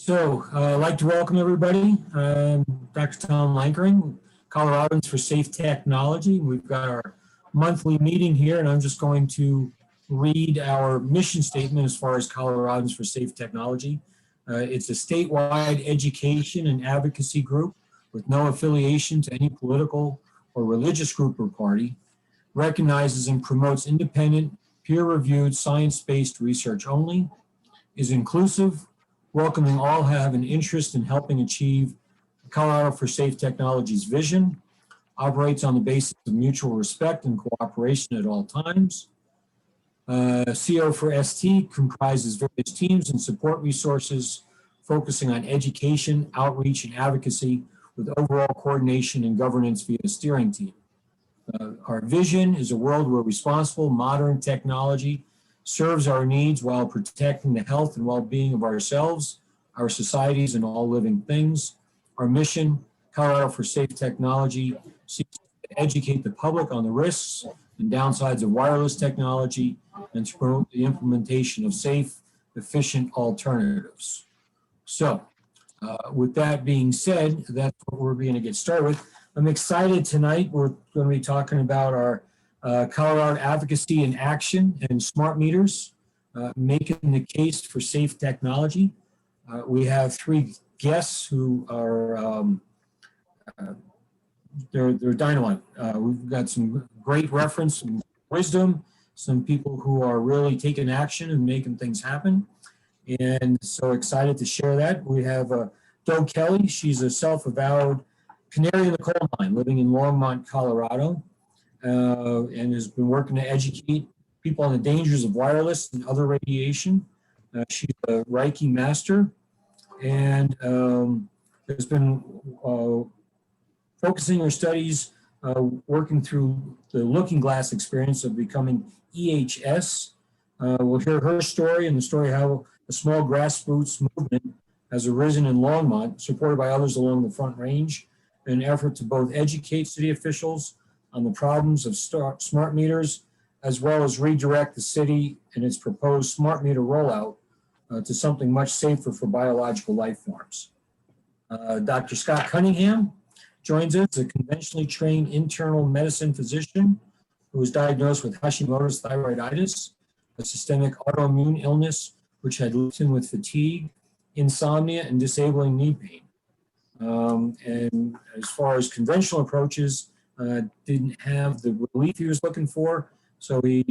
I'd like to welcome everybody. I'm Dr. Tom Lankering, Coloradans for Safe Technology. We've got our monthly meeting here, and I'm just going to read our mission statement as far as Coloradans for Safe Technology. It's a statewide education and advocacy group with no affiliation to any political or religious group or party, recognizes and promotes independent, peer-reviewed, science-based research only, is inclusive, welcoming all who have an interest in helping achieve Colorado for Safe Technology's vision, operates on the basis of mutual respect and cooperation at all times. CO for ST comprises various teams and support resources focusing on education, outreach, and advocacy with overall coordination and governance via a steering team. Our vision is a world where responsible, modern technology serves our needs while protecting the health and well-being of ourselves, our societies, and all living things. Our mission, Colorado for Safe Technology, seeks to educate the public on the risks and downsides of wireless technology and to promote the implementation of safe, efficient alternatives. So, with that being said, that's what we're going to get started with. I'm excited tonight. We're going to be talking about our Colorado advocacy in action and smart meters, making the case for safe technology. We have three guests who are they're dynamite. We've got some great reference, some wisdom, some people who are really taking action and making things happen. And so excited to share that. We have Doug Kelly. She's a self-avowed canary in the coal mine living in Longmont, Colorado. And has been working to educate people on the dangers of wireless and other radiation. She's a Reiki master and has been focusing her studies, working through the looking glass experience of becoming EHS. We'll hear her story and the story how a small grassroots movement has arisen in Longmont, supported by others along the Front Range, in an effort to both educate city officials on the problems of smart meters, as well as redirect the city and its proposed smart meter rollout to something much safer for biological life forms. Dr. Scott Cunningham joins us, a conventionally trained internal medicine physician who was diagnosed with Hashimoto's thyroiditis, a systemic autoimmune illness which had left him with fatigue, insomnia, and disabling knee pain. And as far as conventional approaches, didn't have the relief he was looking for, so he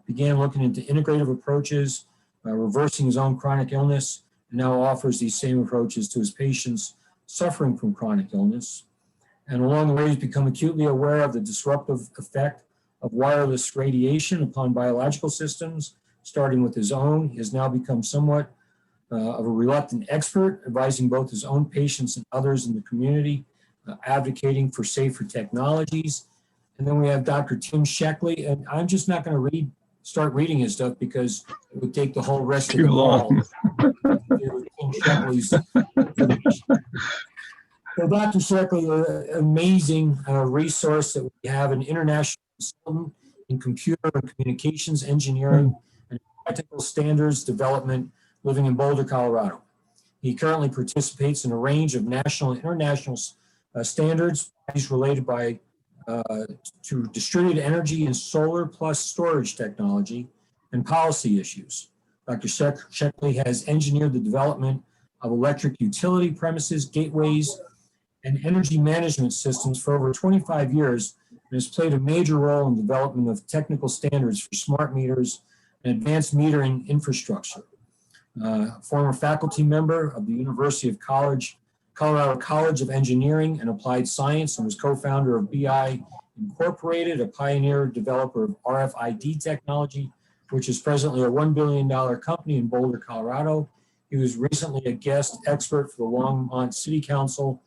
began looking into integrative approaches, reversing his own chronic illness, and now offers these same approaches to his patients suffering from chronic illness. And along the way, he's become acutely aware of the disruptive effect of wireless radiation upon biological systems, starting with his own. He has now become somewhat of a reluctant expert, advising both his own patients and others in the community, advocating for safer technologies. And then we have Dr. Tim Sheckley, and I'm just not going to start reading his stuff because it would take the whole rest of the call. Tim Sheckley's information. So Dr. Sheckley, an amazing resource that we have, an international consultant in computer and communications engineering and technical standards development, living in Boulder, Colorado. He currently participates in a range of national and international standards related to distributed energy and solar plus storage technology and policy issues. Dr. Sheckley has engineered the development of electric utility premises, gateways, and energy management systems for over 25 years and has played a major role in the development of technical standards for smart meters and advanced metering infrastructure. Former faculty member of the University of Colorado College of Engineering and Applied Science, and was co-founder of BI Incorporated, a pioneer developer of RFID technology, which is presently a $1 billion company in Boulder, Colorado. He was recently a guest expert for the Longmont City Council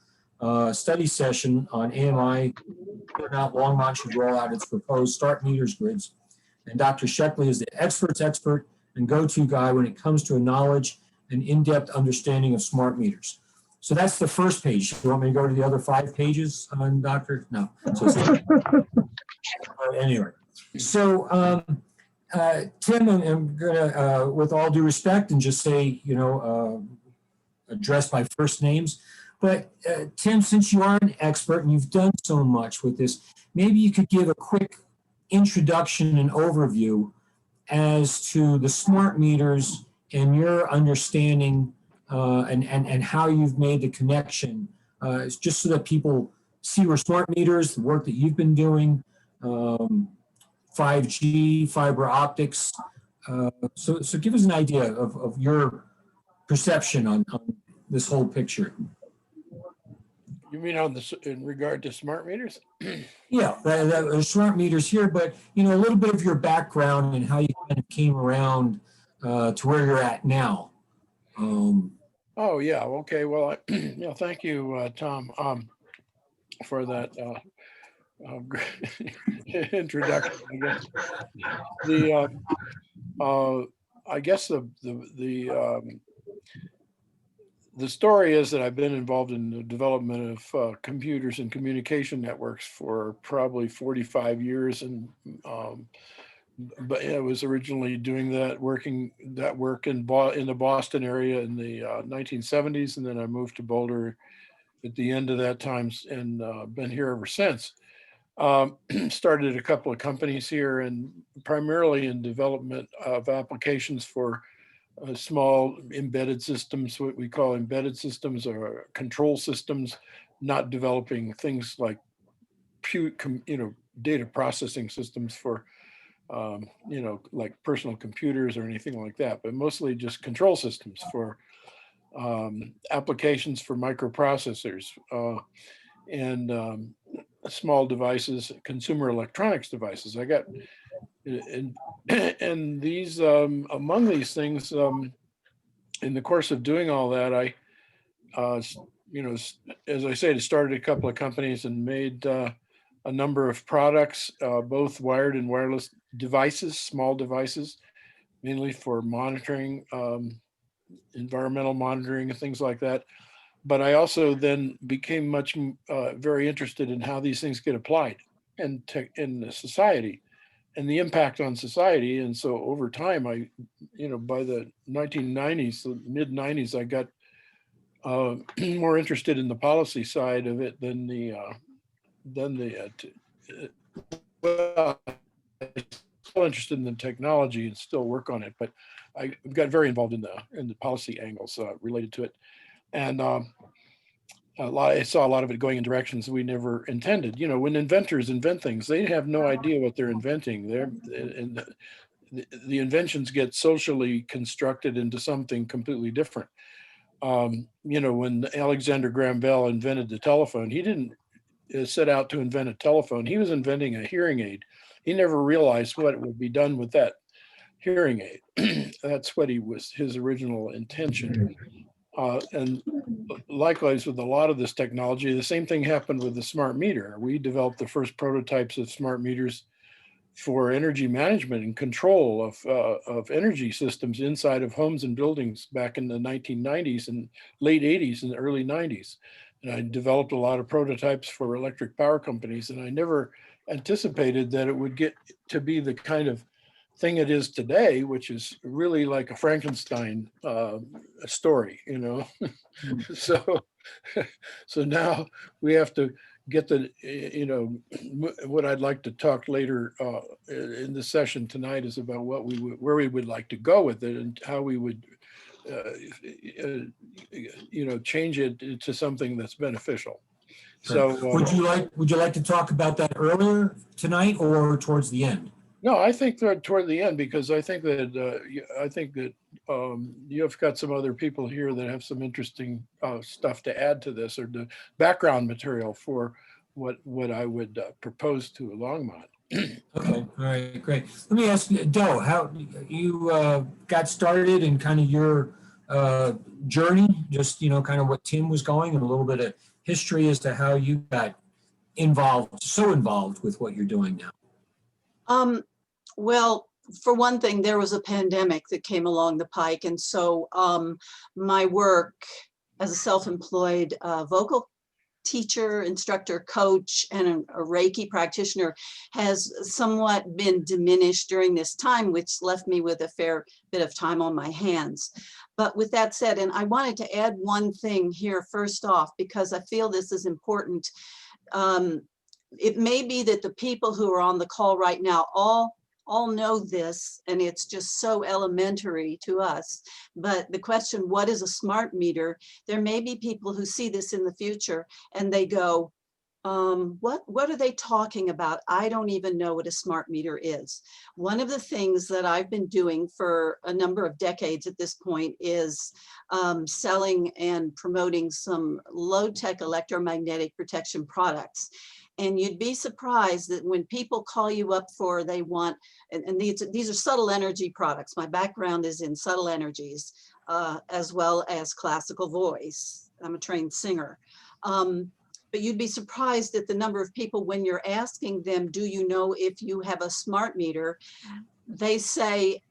study session on AMI, whether or not Longmont should roll out its proposed smart meters grids. And Dr. Sheckley is the expert's expert and go-to guy when it comes to a knowledge and in-depth understanding of smart meters. So that's the first page. You want me to go to the other 5 pages on Dr.? No. So anyway, so Tim, I'm gonna, with all due respect, and just say, addressed by first names. But Tim, since you are an expert and you've done so much with this, maybe you could give a quick introduction and overview as to the smart meters and your understanding and how you've made the connection, just so that people see where smart meters, the work that you've been doing, 5G, fiber optics. So give us an idea of your perception on this whole picture. You mean on this in regard to smart meters? Yeah, smart meters here, but a little bit of your background and how you kind of came around to where you're at now. Oh yeah, okay. Well, thank you, Tom, for that introduction. I guess the story is that I've been involved in the development of computers and communication networks for probably 45 years, and but I was originally doing that work in the Boston area in the 1970s, and then I moved to Boulder at the end of that time, and been here ever since. Started a couple of companies here, and primarily in development of applications for small embedded systems, what we call embedded systems or control systems, not developing things like data processing systems for like personal computers or anything like that, but mostly just control systems for applications for microprocessors and small devices, consumer electronics devices. I got and these among these things, in the course of doing all that, I as I said, started a couple of companies and made a number of products, both wired and wireless devices, small devices, mainly for monitoring, environmental monitoring and things like that. But I also then became very interested in how these things get applied in society and the impact on society. And so over time, by the 1990s, the mid 90s, I got more interested in the policy side of it than well, I'm still interested in the technology and still work on it, but I got very involved in the policy angles related to it. And I saw a lot of it going in directions we never intended. When inventors invent things, they have no idea what they're inventing. The inventions get socially constructed into something completely different. When Alexander Graham Bell invented the telephone, he didn't set out to invent a telephone. He was inventing a hearing aid. He never realized what would be done with that hearing aid. That's what his original intention. And likewise with a lot of this technology, the same thing happened with the smart meter. We developed the first prototypes of smart meters for energy management and control of energy systems inside of homes and buildings back in the 1990s and late 80s and early 90s. And I developed a lot of prototypes for electric power companies, and I never anticipated that it would get to be the kind of thing it is today, which is really like a Frankenstein story, So now we have to get what I'd like to talk later in the session tonight is about where we would like to go with it and how we would change it to something that's beneficial. So would you like to talk about that earlier tonight or towards the end? No, I think toward the end, because I think that you've got some other people here that have some interesting stuff to add to this, or the background material for what I would propose to Longmont. Okay, all right, great. Let me ask you, Doe, how you got started and kind of your journey, just kind of what Tim was going, and a little bit of history as to how you got so involved with what you're doing now. Well, for one thing, there was a pandemic that came along the pike. And so my work as a self-employed vocal teacher, instructor, coach, and a Reiki practitioner has somewhat been diminished during this time, which left me with a fair bit of time on my hands. But with that said, and I wanted to add one thing here first off, because I feel this is important. It may be that the people who are on the call right now all know this, and it's just so elementary to us. But the question, what is a smart meter? There may be people who see this in the future and they go, what are they talking about? I don't even know what a smart meter is. One of the things that I've been doing for a number of decades at this point is selling and promoting some low-tech electromagnetic protection products. And you'd be surprised that when people call you up for, they want, and these are subtle energy products. My background is in subtle energies, as well as classical voice. I'm a trained singer. But you'd be surprised at the number of people when you're asking them, do you know if you have a smart meter? They say,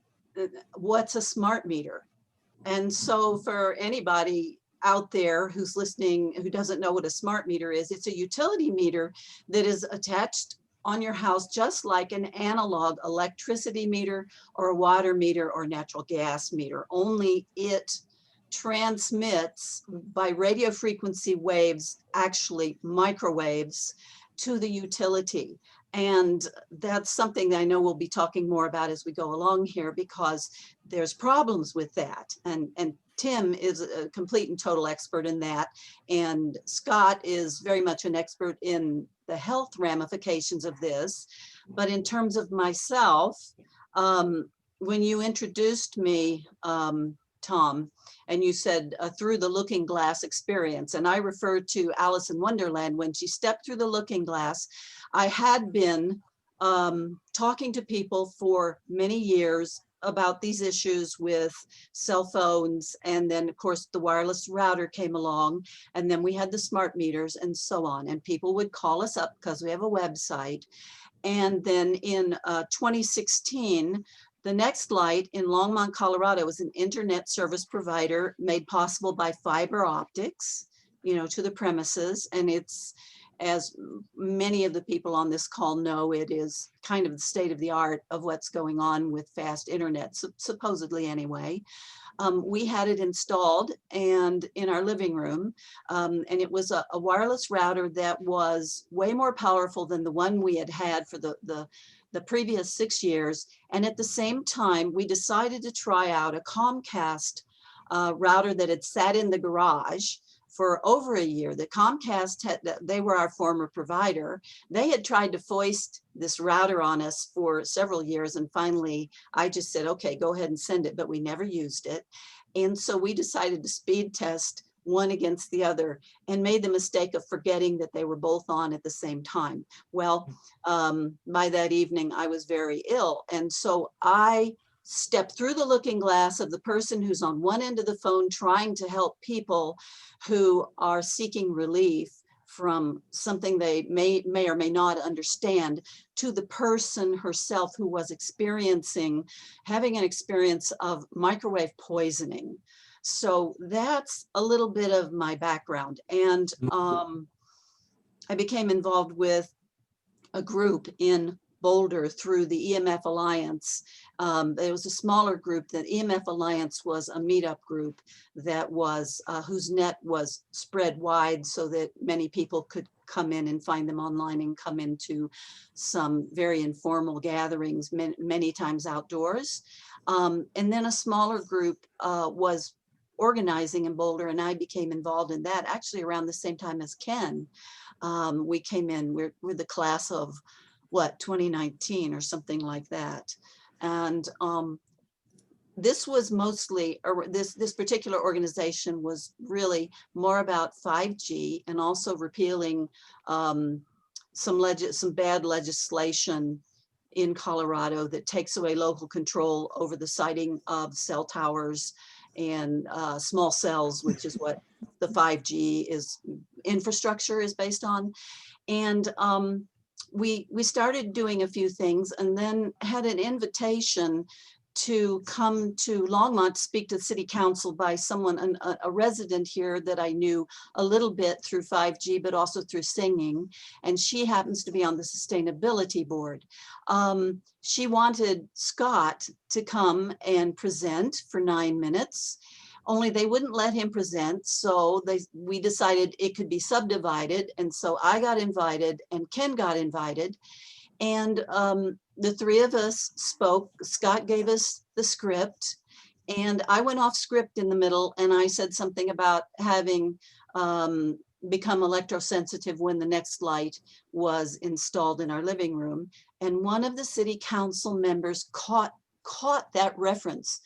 what's a smart meter? And so for anybody out there who's listening, who doesn't know what a smart meter is, it's a utility meter that is attached on your house, just like an analog electricity meter or a water meter or natural gas meter, only it transmits by radio frequency waves, actually microwaves, to the utility. And that's something that I know we'll be talking more about as we go along here, because there's problems with that. And Tim is a complete and total expert in that. And Scott is very much an expert in the health ramifications of this. But in terms of myself, when you introduced me, Tom, and you said through the looking glass experience, and I referred to Alice in Wonderland. When she stepped through the looking glass, I had been talking to people for many years about these issues with cell phones. And then of course the wireless router came along, and then we had the smart meters and so on. And people would call us up because we have a website. And then in 2016, the Next Light in Longmont, Colorado was an internet service provider made possible by fiber optics, to the premises. And it's, as many of the people on this call know, it is kind of the state of the art of what's going on with fast internet, supposedly anyway. We had it installed and in our living room, and it was a wireless router that was way more powerful than the one we had for the previous 6 years. And at the same time, we decided to try out a Comcast router that had sat in the garage for over a year. The Comcast they were our former provider. They had tried to foist this router on us for several years. And finally, I just said, okay, go ahead and send it, but we never used it. And so we decided to speed test one against the other and made the mistake of forgetting that they were both on at the same time. Well, by that evening, I was very ill. And so I stepped through the looking glass of the person who's on one end of the phone trying to help people who are seeking relief from something they may or may not understand, to the person herself who was having an experience of microwave poisoning. So that's a little bit of my background. And I became involved with a group in Boulder through the EMF Alliance. There was a smaller group. The EMF Alliance was a meetup group that was, whose net was spread wide so that many people could come in and find them online and come into some very informal gatherings, many times outdoors. And then a smaller group was organizing in Boulder, and I became involved in that actually around the same time as Ken. We came in, we're the class of what, 2019 or something like that. And this was mostly, this particular organization was really more about 5G and also repealing some bad legislation in Colorado that takes away local control over the siting of cell towers and small cells, which is what the 5G infrastructure is based on. And we started doing a few things, and then had an invitation to come to Longmont to speak to the city council by someone, a resident here that I knew a little bit through 5G, but also through singing. And she happens to be on the sustainability board. She wanted Scott to come and present for 9 minutes, only they wouldn't let him present. So we decided it could be subdivided. And so I got invited and Ken got invited. And the three of us spoke. Scott gave us the script and I went off script in the middle and I said something about having become electrosensitive when the next light was installed in our living room. And one of the city council members caught that reference.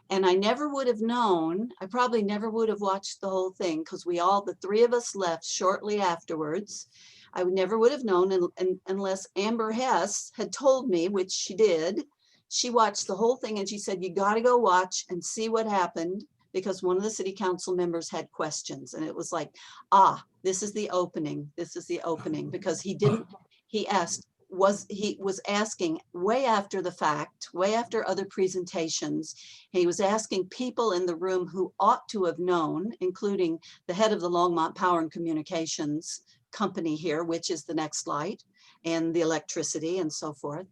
And I never would have known, I probably never would have watched the whole thing because the three of us left shortly afterwards. I never would have known unless Amber Hess had told me, which she did. She watched the whole thing and she said, you got to go watch and see what happened, because one of the city council members had questions. And it was like, this is the opening. This is the opening, because he was asking way after the fact, way after other presentations. He was asking people in the room who ought to have known, including the head of the Longmont Power and Communications company here, which is the next light, and the electricity and so forth.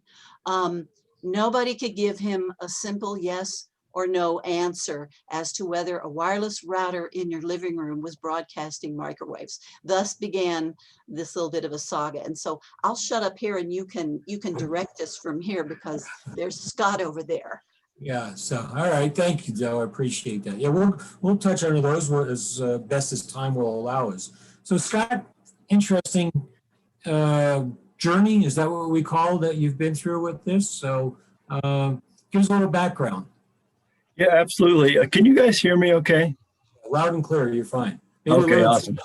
Nobody could give him a simple yes or no answer as to whether a wireless router in your living room was broadcasting microwaves. Thus began this little bit of a saga. And so I'll shut up here and you can direct us from here, because there's Scott over there. Yeah, so, all right, thank you, Joe, I appreciate that. Yeah, we'll touch on those as best as time will allow us. So Scott, interesting journey, is that what we call that you've been through with this? So give us a little background. Yeah, absolutely. Can you guys hear me okay? Loud and clear, you're fine. Maybe Okay, awesome. A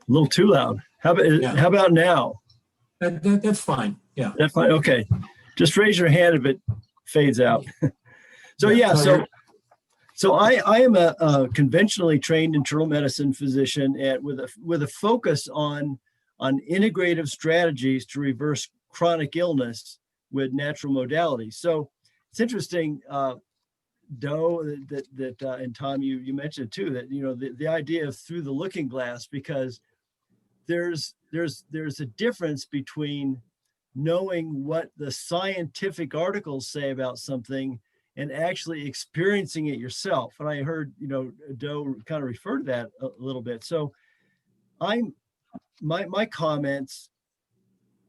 little too loud. How about now? That's fine, yeah. That's fine, okay. Just raise your hand if it fades out. So I am a conventionally trained internal medicine physician with a focus on integrative strategies to reverse chronic illness with natural modalities. So it's interesting, Doe, and Tom, you mentioned too, that the idea of through the looking glass, because there's a difference between knowing what the scientific articles say about something and actually experiencing it yourself. And I heard Doe kind of refer to that a little bit. So my comments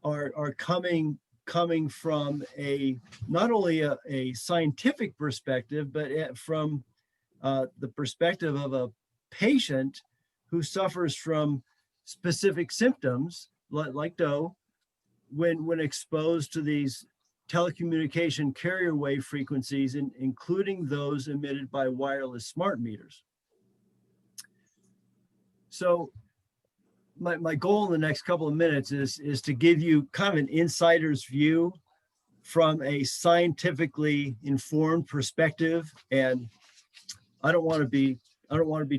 are coming from not only a scientific perspective, but from the perspective of a patient who suffers from specific symptoms, like Doe, when exposed to these telecommunication carrier wave frequencies, including those emitted by wireless smart meters. So my goal in the next couple of minutes is to give you kind of an insider's view from a scientifically informed perspective. And I don't want to be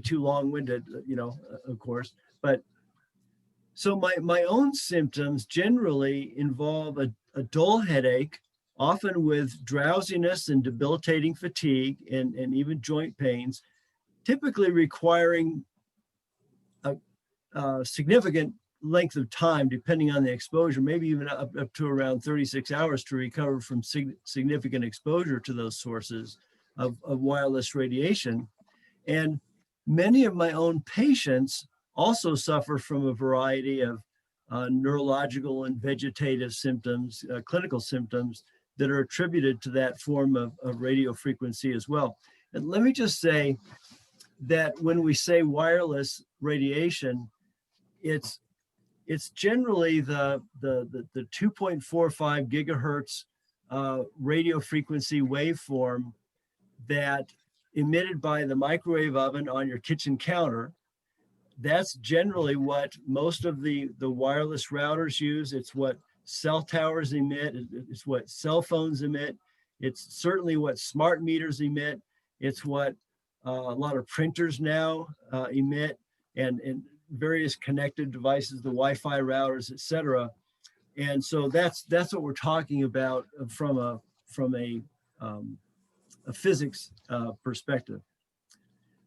too long-winded, of course, but so my own symptoms generally involve a dull headache, often with drowsiness and debilitating fatigue and even joint pains, typically requiring a significant length of time, depending on the exposure, maybe even up to around 36 hours to recover from significant exposure to those sources of wireless radiation. And many of my own patients also suffer from a variety of neurological and vegetative symptoms, clinical symptoms that are attributed to that form of radio frequency as well. And let me just say that when we say wireless radiation, it's generally the 2.45 gigahertz radio frequency waveform that emitted by the microwave oven on your kitchen counter. That's generally what most of the wireless routers use. It's what cell towers emit. It's what cell phones emit. It's certainly what smart meters emit. It's what a lot of printers now emit, and various connected devices, the Wi-Fi routers, et cetera. And so that's what we're talking about from a a physics perspective.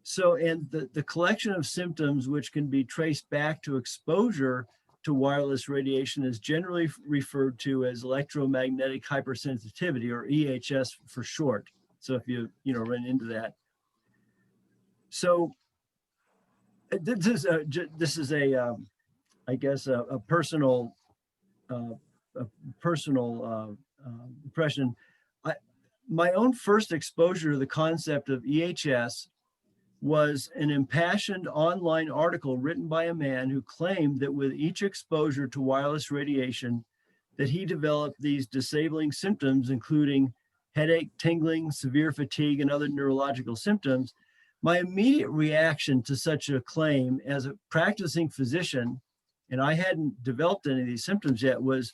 So, and the collection of symptoms which can be traced back to exposure to wireless radiation is generally referred to as electromagnetic hypersensitivity, or EHS for short. So if you run into that. So this is a I guess a personal impression. My own first exposure to the concept of EHS was an impassioned online article written by a man who claimed that with each exposure to wireless radiation, that he developed these disabling symptoms, including headache, tingling, severe fatigue, and other neurological symptoms. My immediate reaction to such a claim as a practicing physician, and I hadn't developed any of these symptoms yet, was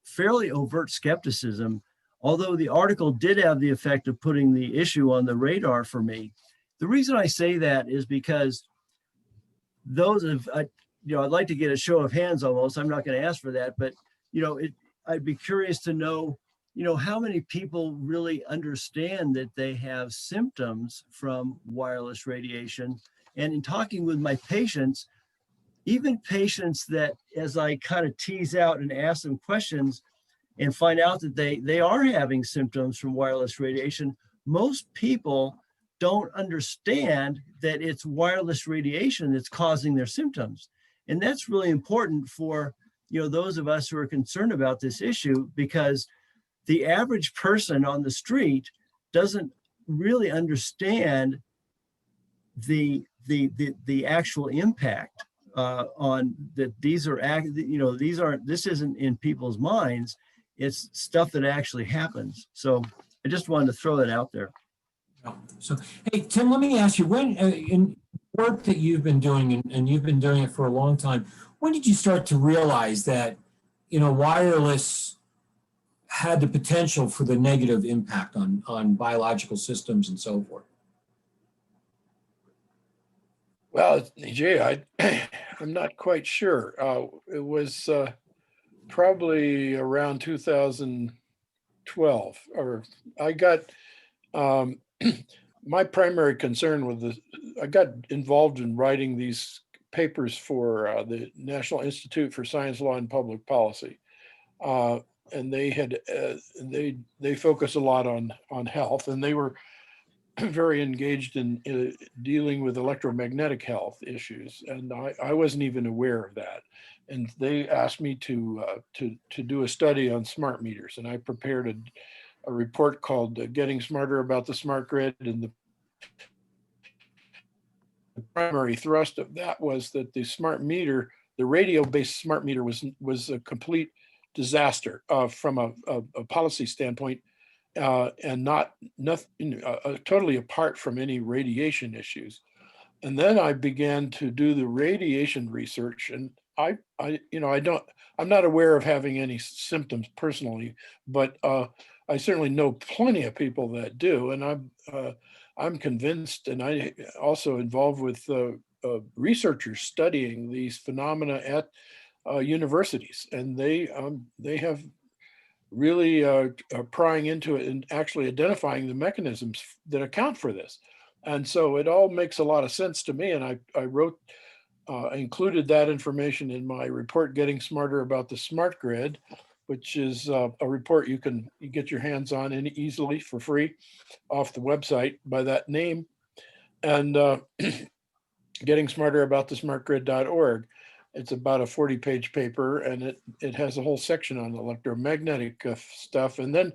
fairly overt skepticism, although the article did have the effect of putting the issue on the radar for me. The reason I say that is because those of, I'd like to get a show of hands almost. I'm not going to ask for that, but I'd be curious to know, how many people really understand that they have symptoms from wireless radiation. And in talking with my patients, even patients that, as I kind of tease out and ask them questions and find out that they are having symptoms from wireless radiation, most people don't understand that it's wireless radiation that's causing their symptoms. And that's really important for those of us who are concerned about this issue, because the average person on the street doesn't really understand the actual impact on that. These are this isn't in people's minds. It's stuff that actually happens. So I just wanted to throw that out there. So, hey, Tim, let me ask you, when in work that you've been doing, and you've been doing it for a long time, when did you start to realize that, wireless had the potential for the negative impact on biological systems and so forth? Well, Jay, I'm not quite sure. It was probably around 2012, or I got my primary concern with I got involved in writing these papers for the National Institute for Science, Law, and Public Policy. And they had they focus a lot on health, and they were very engaged in dealing with electromagnetic health issues, and I wasn't even aware of that. And they asked me to do a study on smart meters, and I prepared a report called "Getting Smarter About the Smart Grid." And the primary thrust of that was that the smart meter, the radio-based smart meter, was a complete disaster from a policy standpoint. And nothing totally apart from any radiation issues. And then I began to do the radiation research, and I'm not aware of having any symptoms personally, but I certainly know plenty of people that do, and I'm convinced, and I also involved with researchers studying these phenomena at universities, and they have really prying into it and actually identifying the mechanisms that account for this. And so it all makes a lot of sense to me. And I wrote, included that information in my report, Getting Smarter About the Smart Grid, which is a report you get your hands on easily for free off the website by that name. And Getting Smarter About the SmartGrid.org. It's about a 40-page paper, and it has a whole section on electromagnetic stuff. And then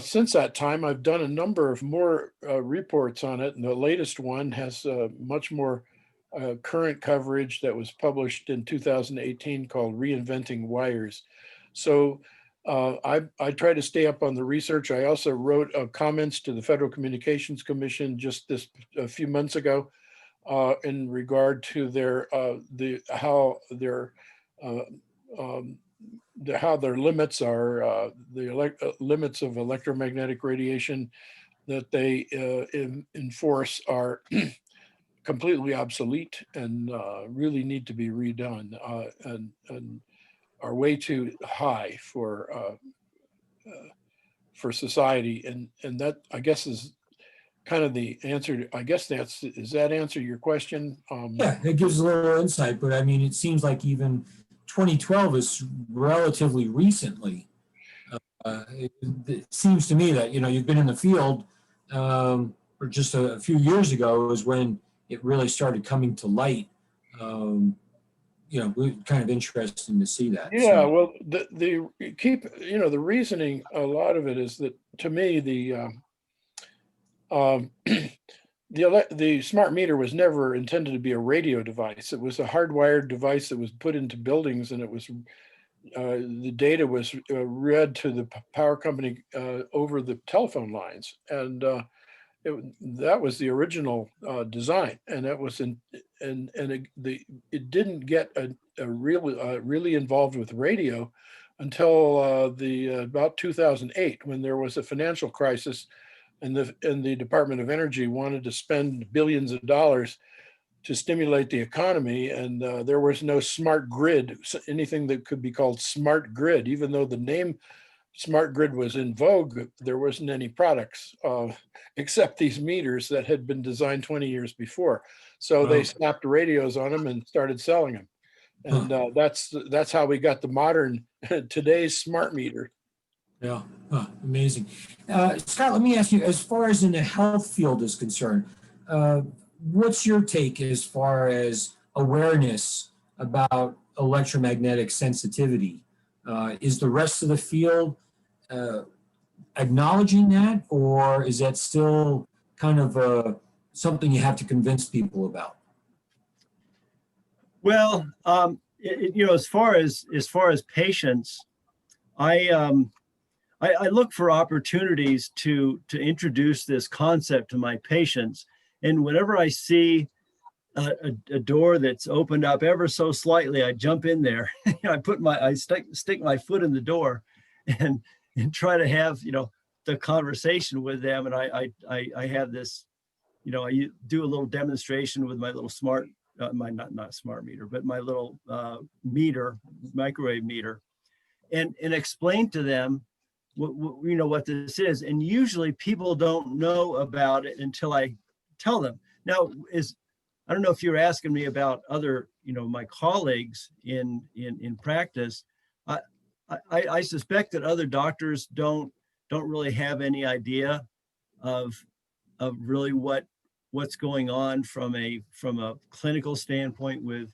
since that time, I've done a number of more reports on it. And the latest one has much more current coverage that was published in 2018 called Reinventing Wires. So I try to stay up on the research. I also wrote comments to the Federal Communications Commission just a few months ago in regard to how their limits are, the limits of electromagnetic radiation that they enforce are completely obsolete and really need to be redone, and are way too high for for society. And that, I guess, is kind of the answer. I guess does that answer your question? Yeah, it gives a little insight, but I mean, it seems like even 2012 is relatively recently. It seems to me that, you've been in the field, or just a few years ago is when it really started coming to light. Kind of interesting to see that. Yeah, So, well, the reasoning, a lot of it is that, to me, um, the smart meter was never intended to be a radio device. It was a hardwired device that was put into buildings, and it was the data was read to the power company over the telephone lines, and that was the original design, and it was it didn't get really involved with radio until about 2008, when there was a financial crisis, and the Department of Energy wanted to spend billions of dollars to stimulate the economy, and there was no smart grid, anything that could be called smart grid. Even though the name smart grid was in vogue, there wasn't any products except these meters that had been designed 20 years before. So they slapped radios on them and started selling them. And that's how we got the modern today's smart meter. yeah, amazing. Scott, let me ask you, as far as in the health field is concerned, what's your take as far as awareness about electromagnetic sensitivity? Is the rest of the field acknowledging that, or is that still kind of something you have to convince people about? Well, as far as patients, I look for opportunities to introduce this concept to my patients, and whenever I see a door that's opened up ever so slightly, I jump in there. I stick my foot in the door, and try to have the conversation with them. And I have this, I do a little demonstration with my little smart, my not smart meter, but my little microwave meter, and explain to them what this is. And usually people don't know about it until I tell them. Now, I don't know if you're asking me about other, my colleagues in practice. I suspect that other doctors don't really have any idea of really what's going on from a clinical standpoint with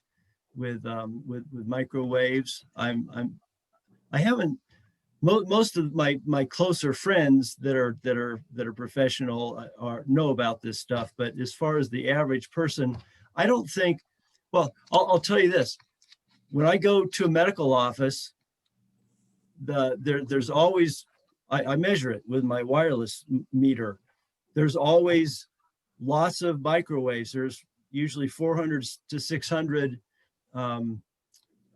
microwaves. I haven't. Most of my closer friends that are professional know about this stuff, but as far as the average person, I don't think. Well, I'll tell you this: when I go to a medical office, there's always, I measure it with my wireless meter. There's always lots of microwaves. There's usually 400 to 600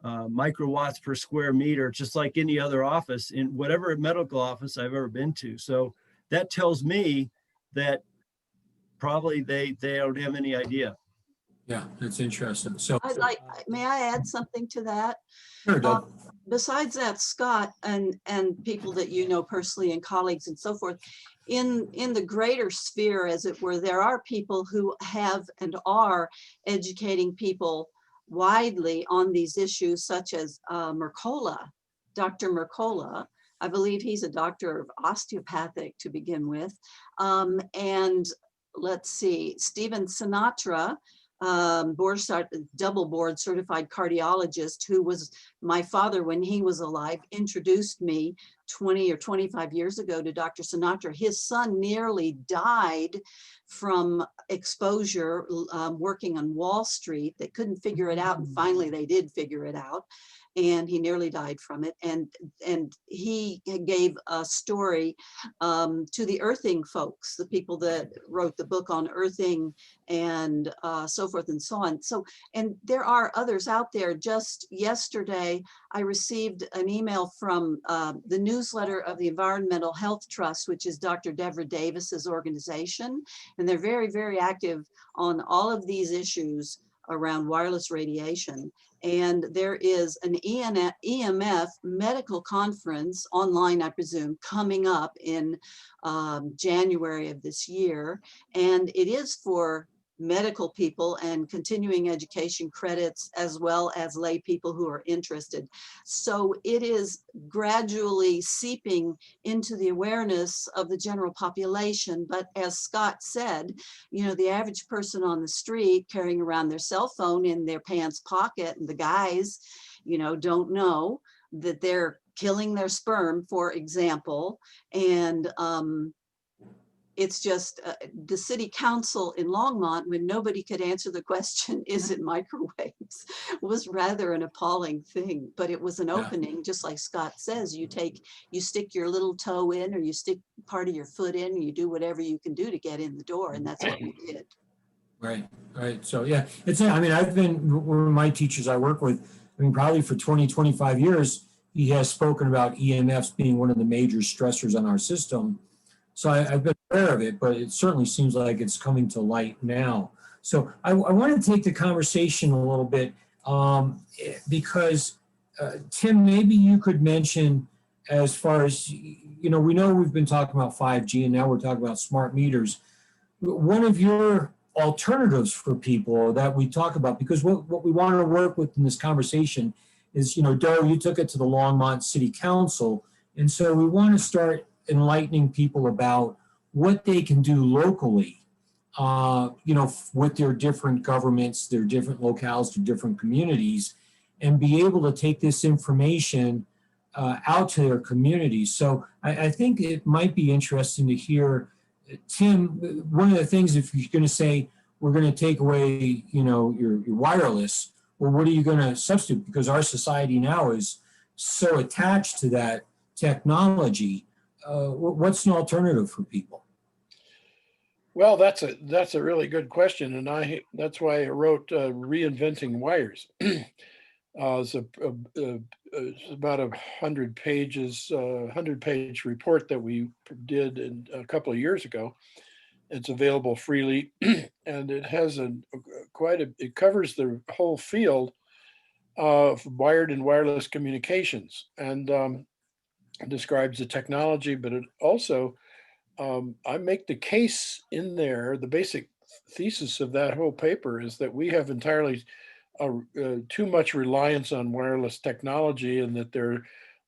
microwatts per square meter, just like any other office in whatever medical office I've ever been to. So that tells me that probably they don't have any idea. Yeah, that's interesting. So, May I add something to that? sure, Doug. Besides that, Scott, and people that you know personally and colleagues and so forth, in the greater sphere, as it were, there are people who have and are educating people widely on these issues, such as Mercola, Dr. Mercola. I believe he's a doctor of osteopathic to begin with. And let's see, Stephen Sinatra, double board certified cardiologist, who was my father when he was alive, introduced me 20 or 25 years ago to Dr. Sinatra. His son nearly died from exposure working on Wall Street. They couldn't figure it out, and finally they did figure it out, and he nearly died from it. And he gave a story to the earthing folks, the people that wrote the book on earthing and so forth and so on. So, and there are others out there. Just yesterday, I received an email from the newsletter of the Environmental Health Trust, which is Dr. Deborah Davis's organization. And they're very, very active on all of these issues around wireless radiation. And there is an EMF medical conference online, I presume, coming up in January of this year. And it is for medical people and continuing education credits, as well as lay people who are interested. So it is gradually seeping into the awareness of the general population. But as Scott said, you know, the average person on the street carrying around their cell phone in their pants pocket, and the guys, you know, don't know that they're killing their sperm, for example. And it's just the city council in Longmont, when nobody could answer the question, is it microwaves, was rather an appalling thing. But it was an opening, just like Scott says, you stick your little toe in, or you stick part of your foot in, and you do whatever you can do to get in the door. And that's what we did. Right, right. So yeah, I mean, I've been, one of my teachers I work with, I mean, probably for 20, 25 years, he has spoken about EMFs being one of the major stressors on our system. So I've been aware of it, but it certainly seems like it's coming to light now. So I want to take the conversation a little bit because Tim, maybe you could mention, as far as, you know, we know we've been talking about 5G and now we're talking about smart meters. One of your alternatives for people that we talk about, because what we want to work with in this conversation is, you know, Doe, you took it to the Longmont City Council. And so we want to start enlightening people about what they can do locally, you know, with their different governments, their different locales, their different communities, and be able to take this information out to their communities. So I think it might be interesting to hear, Tim, one of the things, if you're going to say, we're going to take away, you know, your wireless, well, what are you going to substitute? Because our society now is so attached to that technology. What's an alternative for people? Well, that's a really good question, and that's why I wrote Reinventing Wires. It's about 100 pages, 100-page report that we did a couple of years ago. It's available freely, and it has it covers the whole field of wired and wireless communications, and describes the technology, but it also, I make the case in there, the basic thesis of that whole paper is that we have entirely too much reliance on wireless technology, and that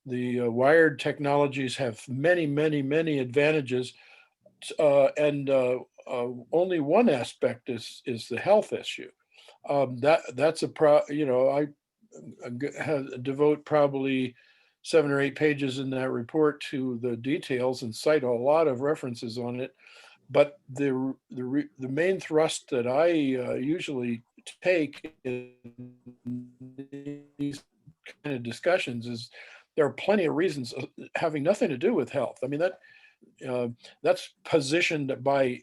the wired technologies have many, many, many advantages, and only one aspect is the health issue. That's you know, I devote probably 7 or 8 pages in that report to the details and cite a lot of references on it. But the main thrust that I usually take in these kind of discussions is there are plenty of reasons having nothing to do with health. I mean, that's positioned by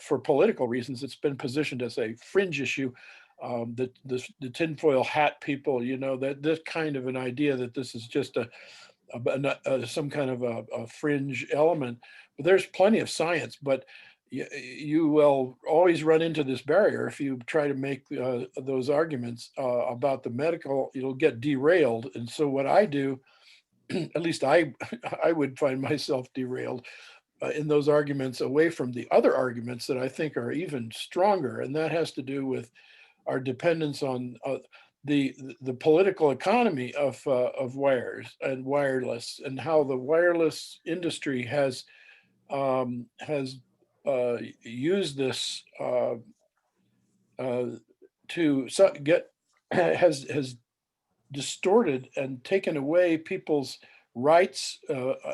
for political reasons. It's been positioned as a fringe issue. The tinfoil hat people, you know, that this kind of an idea that this is just some kind of a fringe element. But there's plenty of science, but you will always run into this barrier if you try to make those arguments about the medical. You'll get derailed. And so what I do, at least I would find myself derailed in those arguments away from the other arguments that I think are even stronger, and that has to do with our dependence on the political economy of wires and wireless, and how the wireless industry has used this has distorted and taken away people's rights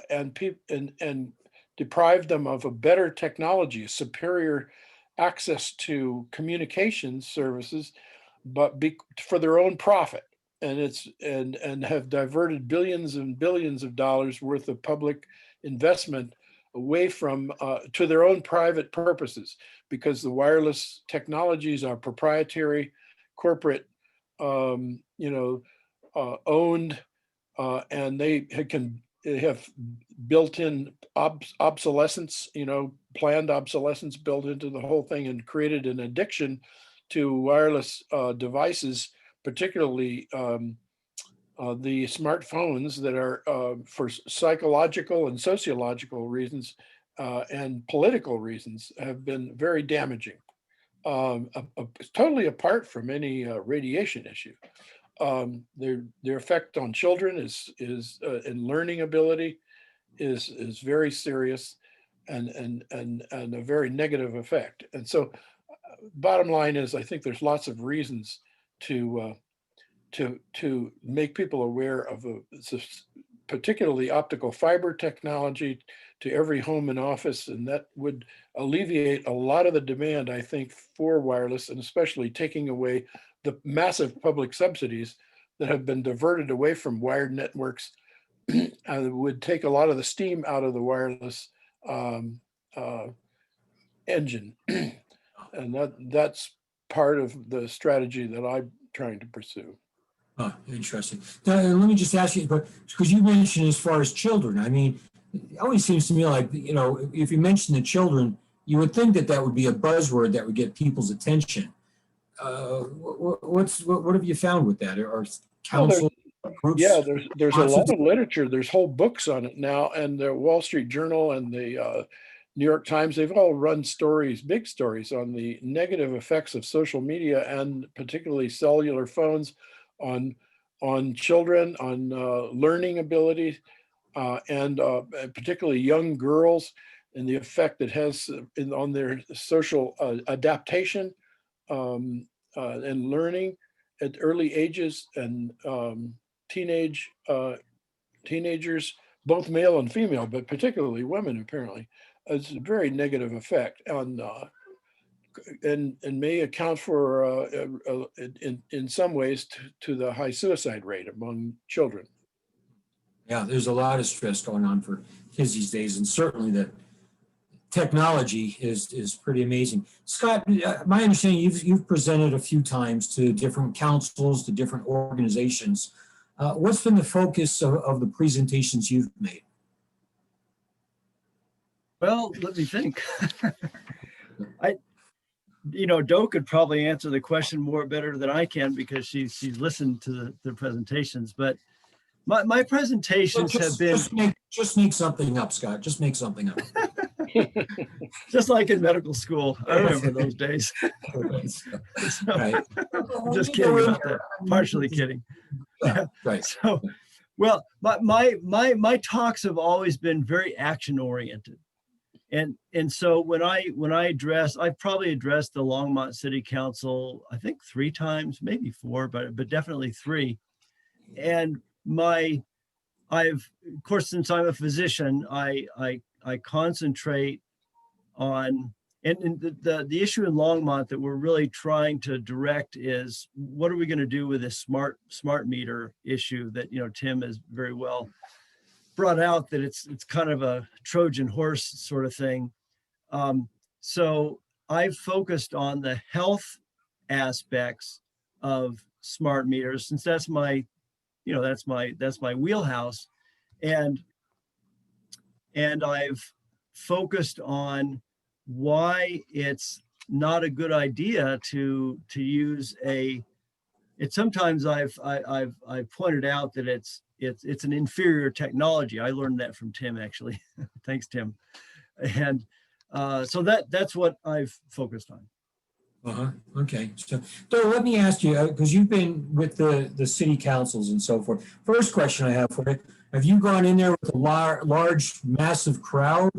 and deprived them of a better technology, superior access to communication services, but for their own profit. And have diverted billions and billions of dollars worth of public investment away from to their own private purposes, because the wireless technologies are proprietary, corporate, owned, and they have built-in obsolescence, planned obsolescence built into the whole thing, and created an addiction to wireless devices, particularly the smartphones that are for psychological and sociological reasons and political reasons have been very damaging, totally apart from any radiation issue. Their effect on children is in learning ability is very serious and a very negative effect. And so bottom line is, I think there's lots of reasons to make people aware of particularly optical fiber technology to every home and office, and that would alleviate a lot of the demand, I think, for wireless, and especially taking away the massive public subsidies that have been diverted away from wired networks. Would take a lot of the steam out of the wireless engine, and that's part of the strategy that I'm trying to pursue. Oh, interesting. Now, let me just ask you, because you mentioned as far as children, I mean, it always seems to me like, if you mention the children, you would think that would be a buzzword that would get people's attention. What have you found with that? Or council groups? Yeah, there's a lot of literature. There's whole books on it now, and the Wall Street Journal and the New York Times, they've all run stories, big stories, on the negative effects of social media and particularly cellular phones on children, on learning ability, and particularly young girls, and the effect it has on their social adaptation and learning at early ages, and teenagers, both male and female, but particularly women, apparently. It's a very negative effect on and may account for in some ways to the high suicide rate among children. Yeah, there's a lot of stress going on for kids these days, and certainly the technology is pretty amazing. Scott, my understanding, you've presented a few times to different councils, to different organizations. What's been the focus of the presentations you've made? Well, let me think. Doe could probably answer the question better than I can, because she's listened to the presentations. But my presentations have been just make something up, Scott. Just make something up. just like in medical school. I remember those days. Right. Just kidding about that. Partially kidding. Yeah, right. So, well, my talks have always been very action oriented. And so when I've probably addressed the Longmont City Council, I think 3 times, maybe 4, but definitely 3. And of course, since I'm a physician, I concentrate on, and the issue in Longmont that we're really trying to direct is, what are we going to do with this smart meter issue that, Tim has very well brought out, that it's kind of a Trojan horse sort of thing. So I've focused on the health aspects of smart meters, since that's my wheelhouse. And I've focused on why it's not a good idea to use sometimes I've pointed out that it's an inferior technology. I learned that from Tim, actually. Thanks, Tim. And so that's what I've focused on. Okay. So let me ask you, because you've been with the city councils and so forth. First question I have for you: have you gone in there with a large, massive crowd,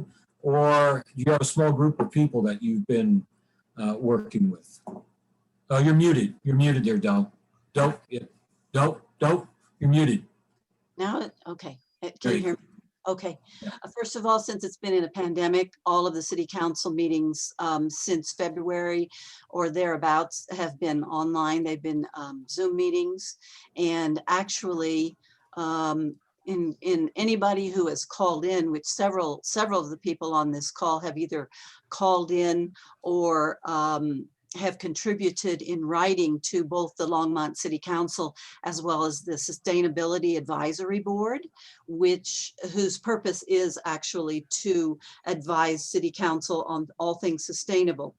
or do you have a small group of people that you've been working with? You're muted. You're muted there, Doe. Doe. You're muted. Now, okay. Can you hear me? Okay. First of all, since it's been in a pandemic, all of the city council meetings since February or thereabouts have been online. They've been Zoom meetings. And actually, in anybody who has called in, which several of the people on this call have either called in or have contributed in writing to both the Longmont City Council as well as the Sustainability Advisory Board, whose purpose is actually to advise City Council on all things sustainable.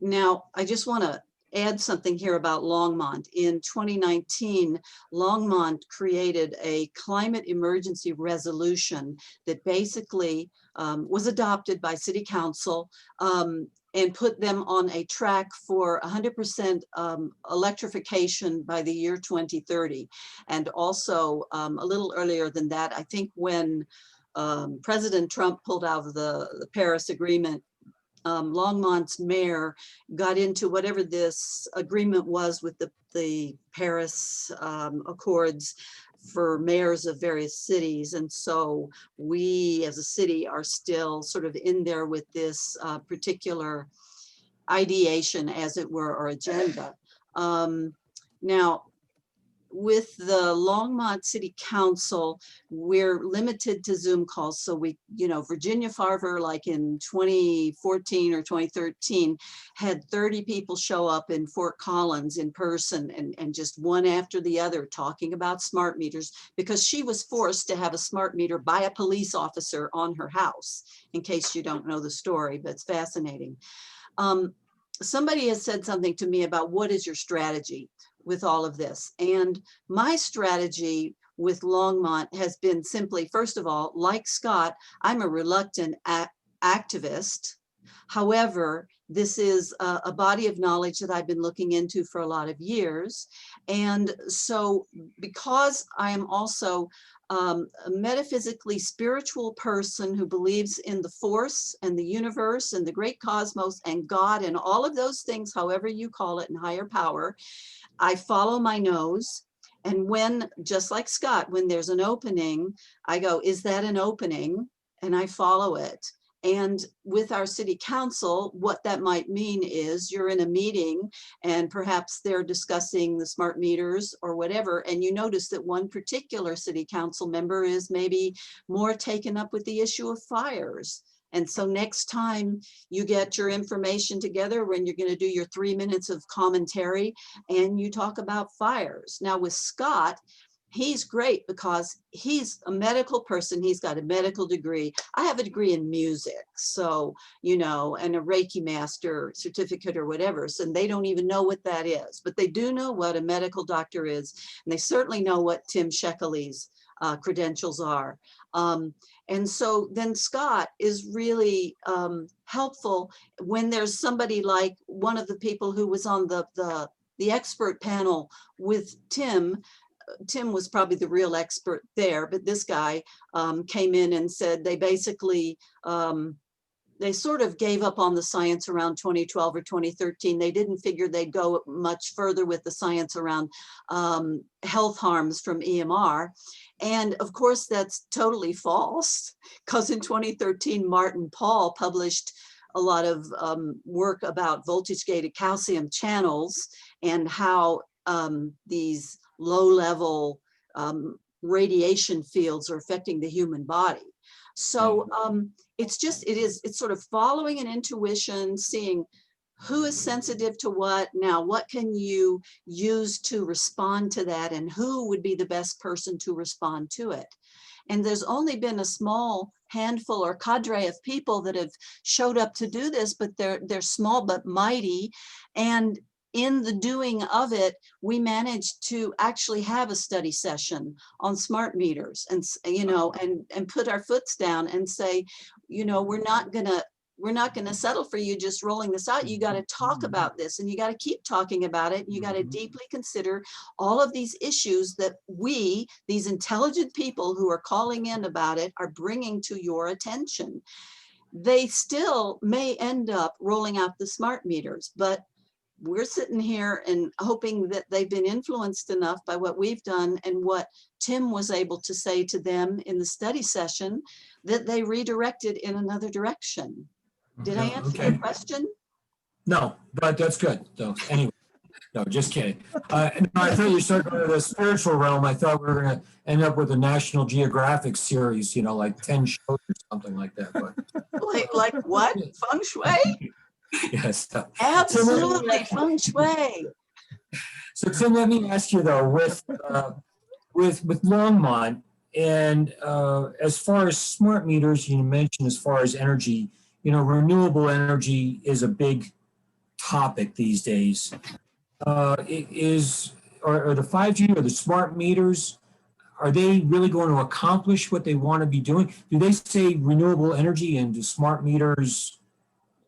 Now, I just want to add something here about Longmont. In 2019, Longmont created a climate emergency resolution that basically was adopted by City Council and put them on a track for 100% electrification by the year 2030. And also a little earlier than that, I think when President Trump pulled out of the Paris Agreement, Longmont's mayor got into whatever this agreement was with the Paris Accords for mayors of various cities. And so we as a city are still sort of in there with this particular ideation, as it were, or agenda. Now, with the Longmont City Council, we're limited to Zoom calls. So we, Virginia Farver, like in 2014 or 2013, had 30 people show up in Fort Collins in person and just one after the other talking about smart meters, because she was forced to have a smart meter by a police officer on her house, in case you don't know the story, but it's fascinating. Somebody has said something to me about what is your strategy with all of this. And my strategy with Longmont has been simply, first of all, like Scott, I'm a reluctant activist. However, this is a body of knowledge that I've been looking into for a lot of years. And so because I am also a metaphysically spiritual person who believes in the force and the universe and the great cosmos and God and all of those things, however you call it, and higher power, I follow my nose. And when, just like Scott, when there's an opening, I go, is that an opening? And I follow it. And with our city council, what that might mean is you're in a meeting and perhaps they're discussing the smart meters or whatever. And you notice that one particular city council member is maybe more taken up with the issue of fires. And so next time you get your information together, when you're going to do your 3 minutes of commentary and you talk about fires. Now with Scott, he's great because he's a medical person. He's got a medical degree. I have a degree in music. So, and a Reiki master certificate or whatever. So they don't even know what that is, but they do know what a medical doctor is. And they certainly know what Tim Shekely's credentials are. And so then Scott is really helpful when there's somebody like one of the people who was on the expert panel with Tim. Tim was probably the real expert there, but this guy came in and said they basically, they sort of gave up on the science around 2012 or 2013. They didn't figure they'd go much further with the science around health harms from EMR. And of course, that's totally false, because in 2013, Martin Paul published a lot of work about voltage-gated calcium channels and how these low-level radiation fields are affecting the human body. So it's sort of following an intuition, seeing who is sensitive to what. Now, what can you use to respond to that, and who would be the best person to respond to it? And there's only been a small handful or cadre of people that have showed up to do this, but they're small but mighty. And in the doing of it, we managed to actually have a study session on smart meters and, and put our foots down and say, we're not gonna settle for you just rolling this out. You got to talk about this, and you got to keep talking about it. And you got to deeply consider all of these issues that these intelligent people who are calling in about it, are bringing to your attention. They still may end up rolling out the smart meters, but we're sitting here and hoping that they've been influenced enough by what we've done and what Tim was able to say to them in the study session that they redirected in another direction. Did I answer your question? No, but that's good. So anyway, no, just kidding. I thought you started going to the spiritual realm. I thought we were going to end up with a National Geographic series, like 10 shows or something like that. But like what? Feng Shui? yes. Absolutely, Feng Shui. So Tim, let me ask you though, with Longmont, and as far as smart meters, you mentioned as far as energy, renewable energy is a big topic these days. Are the 5G or the smart meters, are they really going to accomplish what they want to be doing? Do they say renewable energy and do smart meters,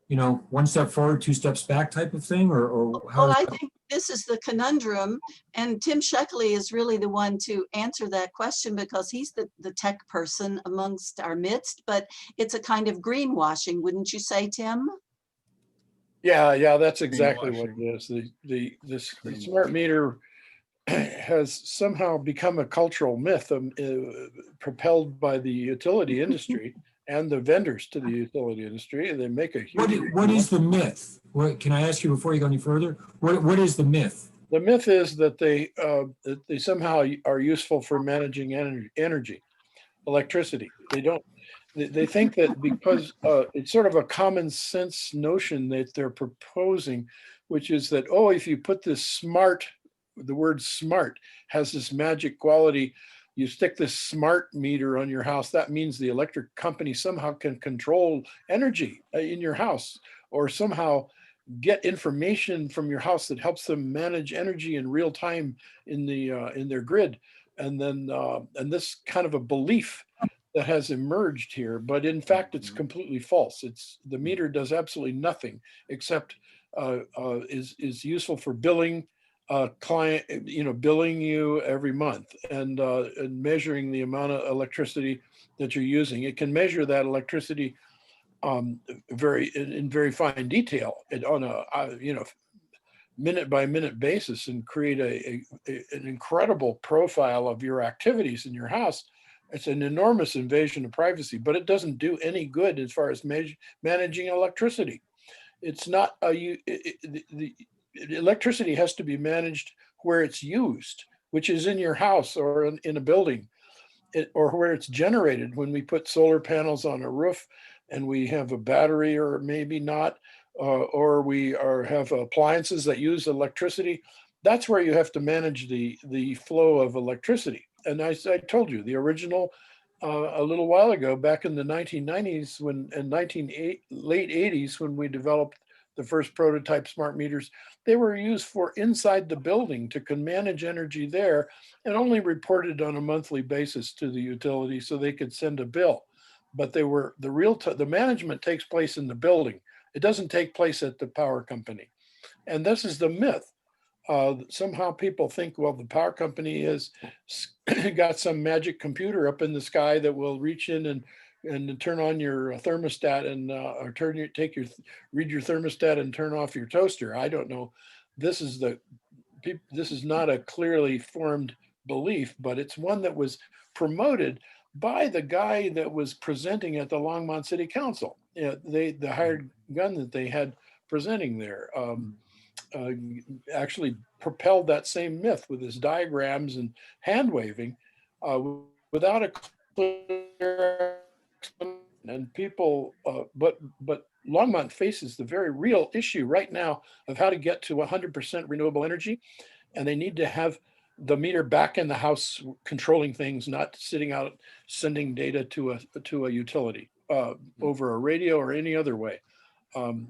one step forward, two steps back type of thing, or how? Well, I think this is the conundrum, and Tim Sheckley is really the one to answer that question because he's the tech person amongst our midst, but it's a kind of greenwashing, wouldn't you say, Tim? Yeah, that's exactly what it is. The smart meter has somehow become a cultural myth, propelled by the utility industry and the vendors to the utility industry. And they make a huge. What is the myth? Can I ask you before you go any further? What is the myth? The myth is that they somehow are useful for managing energy, electricity. They think that because it's sort of a common sense notion that they're proposing, which is that, oh, if you put this smart, the word smart has this magic quality. You stick this smart meter on your house, that means the electric company somehow can control energy in your house, or somehow get information from your house that helps them manage energy in real time in their grid. And then and this kind of a belief that has emerged here, but in fact it's completely false. The meter does absolutely nothing except is useful for billing client, billing you every month and measuring the amount of electricity that you're using. It can measure that electricity in very fine detail on a minute by minute basis and create an incredible profile of your activities in your house. It's an enormous invasion of privacy, but it doesn't do any good as far as managing electricity. It's not the electricity has to be managed where it's used, which is in your house or in a building, or where it's generated. When we put solar panels on a roof and we have a battery, or maybe not, or we have appliances that use electricity, that's where you have to manage the flow of electricity. And I told you, the original, a little while ago, back in the 1990s, late 80s, when we developed the first prototype smart meters, they were used for inside the building to manage energy there, and only reported on a monthly basis to the utility so they could send a bill. But they were the management takes place in the building. It doesn't take place at the power company. And this is the myth. Somehow people think, well, the power company has got some magic computer up in the sky that will reach in and turn on your thermostat and or read your thermostat and turn off your toaster. I don't know. This is not a clearly formed belief, but it's one that was promoted by the guy that was presenting at the Longmont City Council. The hired gun that they had presenting there. Actually propelled that same myth with his diagrams and hand waving without a clear and people, but Longmont faces the very real issue right now of how to get to 100% renewable energy, and they need to have the meter back in the house controlling things, not sitting out sending data to a utility over a radio or any other way.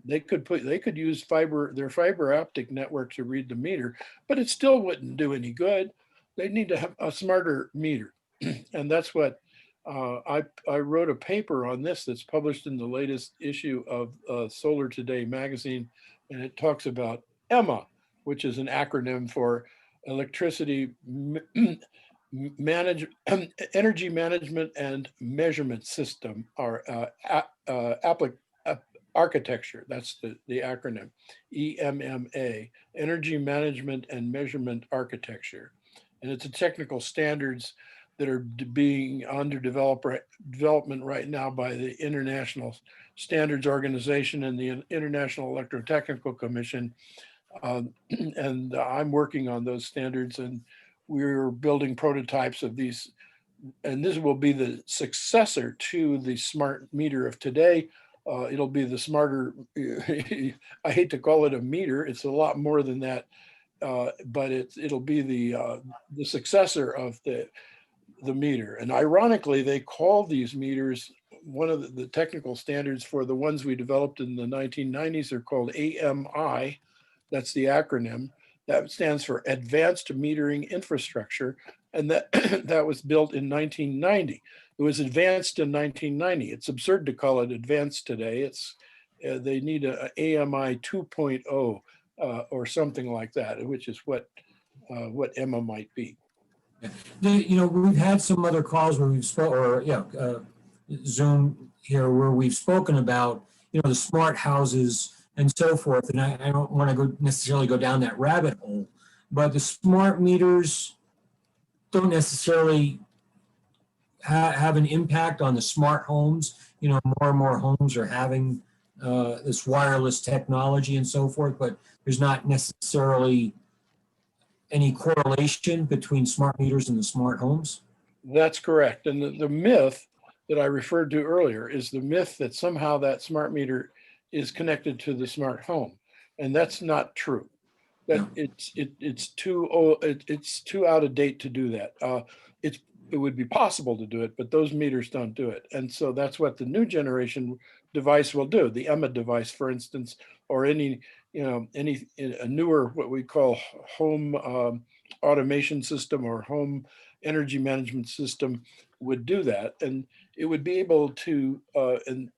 They could use their fiber optic network to read the meter, but it still wouldn't do any good. They need to have a smarter meter. And that's what I wrote a paper on this that's published in the latest issue of Solar Today magazine. And it talks about EMMA, which is an acronym for Electricity Energy Management and Measurement System, or architecture. That's the acronym, EMMA, Energy Management and Measurement Architecture. And it's a technical standards that are being under development right now by the International Standards Organization and the International Electrotechnical Commission. And I'm working on those standards, and we're building prototypes of these. And this will be the successor to the smart meter of today. It'll be the smarter, I hate to call it a meter, it's a lot more than that, but it'll be the successor of the meter. And ironically, they call these meters one of the technical standards for the ones we developed in the 1990s are called AMI. That's the acronym. That stands for Advanced Metering Infrastructure. And that, that was built in 1990. It was advanced in 1990. It's absurd to call it advanced today. It's they need a AMI 2.0 or something like that, which is what Emma might be. You know, we've had some other calls where we've Zoom here where we've spoken about, you know, the smart houses and so forth. And I don't want to go necessarily go down that rabbit hole, but the smart meters don't necessarily have an impact on the smart homes. You know, more and more homes are having this wireless technology and so forth, but there's not necessarily any correlation between smart meters and the smart homes. That's correct. And the myth that I referred to earlier is the myth that somehow that smart meter is connected to the smart home. And that's not true. That No. it's too out of date to do that. It would be possible to do it, but those meters don't do it. And so that's what the new generation device will do. The Emma device, for instance, or any a newer what we call home automation system or home energy management system would do that, and it would be able to and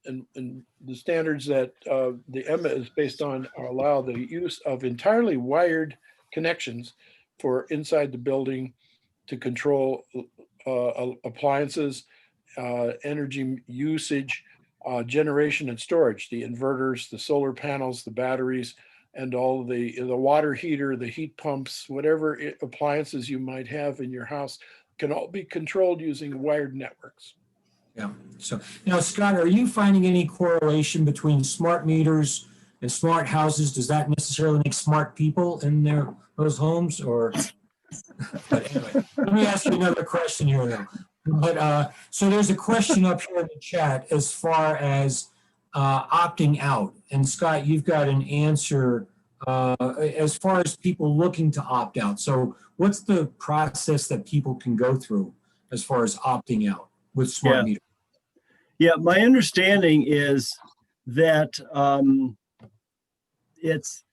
the standards that the Emma is based on allow the use of entirely wired connections for inside the building to control appliances, energy usage, generation and storage, the inverters, the solar panels, the batteries, and all the water heater, the heat pumps, whatever appliances you might have in your house can all be controlled using wired networks. Yeah. So now, Scott, are you finding any correlation between smart meters and smart houses? Does that necessarily make smart people in those homes? Or, but anyway, let me ask you another question here, though. But so there's a question up here in the chat as far as opting out, and Scott, you've got an answer as far as people looking to opt out. So what's the process that people can go through as far as opting out with smart meters? Yeah, my understanding is that it's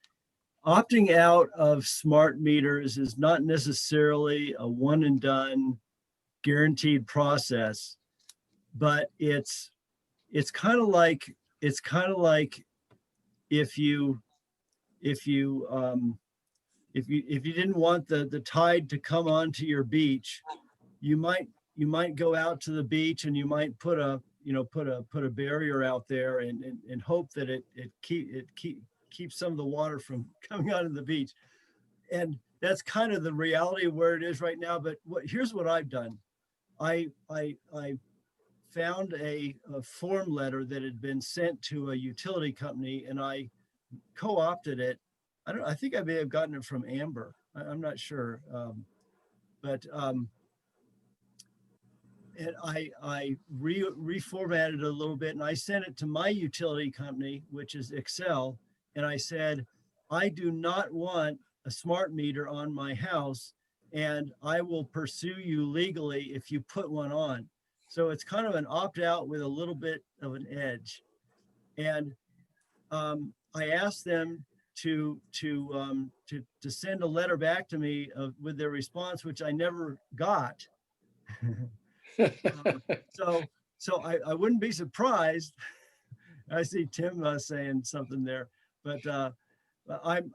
opting out of smart meters is not necessarily a one and done guaranteed process, but it's kind of like if you didn't want the tide to come onto your beach, you might go out to the beach and you might put a barrier out there and hope that it keeps some of the water from coming onto the beach. And that's kind of the reality of where it is right now. But here's what I've done. I found a form letter that had been sent to a utility company, and I co-opted it. I think I may have gotten it from Amber. I'm not sure, but and I reformatted it a little bit, and I sent it to my utility company, which is Excel, and I said, I do not want a smart meter on my house, and I will pursue you legally if you put one on. So it's kind of an opt-out with a little bit of an edge. And I asked them to send a letter back to me with their response, which I never got. So I wouldn't be surprised. I see Tim saying something there, but I'm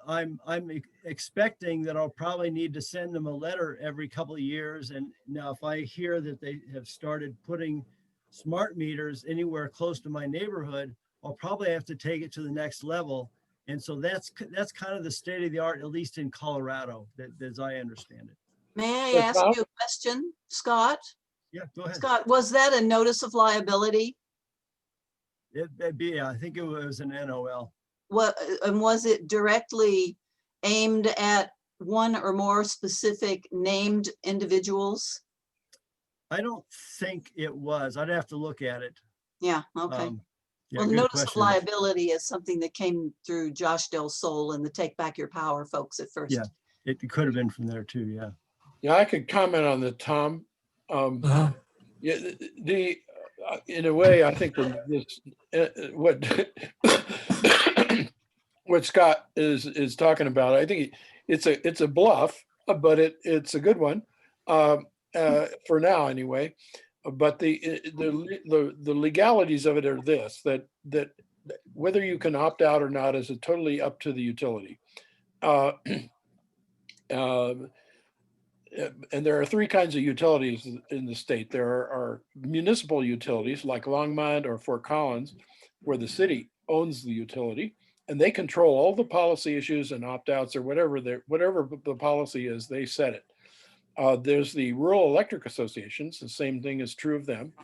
expecting that I'll probably need to send them a letter every couple of years. And now if I hear that they have started putting smart meters anywhere close to my neighborhood, I'll probably have to take it to the next level. And so that's kind of the state of the art, at least in Colorado, as I understand it. May I ask you a question, Scott? Yeah, go ahead. Scott, was that a notice of liability? Yeah, I think it was an NOL. And was it directly aimed at one or more specific named individuals? I don't think it was. I'd have to look at it. Yeah, okay. Yeah, well, good notice question. of liability is something that came through Josh Del Sol and the Take Back Your Power folks at first. Yeah, it could have been from there too, yeah. Yeah, I could comment on the Tom. Yeah, in a way, I think that this, what what Scott is talking about, I think it's a bluff, but it's a good one for now anyway. But the legalities of it are this: that whether you can opt out or not is totally up to the utility. And there are three kinds of utilities in the state. There are municipal utilities like Longmont or Fort Collins, where the city owns the utility, and they control all the policy issues and opt-outs or whatever the policy is, they set it. There's the rural electric associations, the same thing is true of them.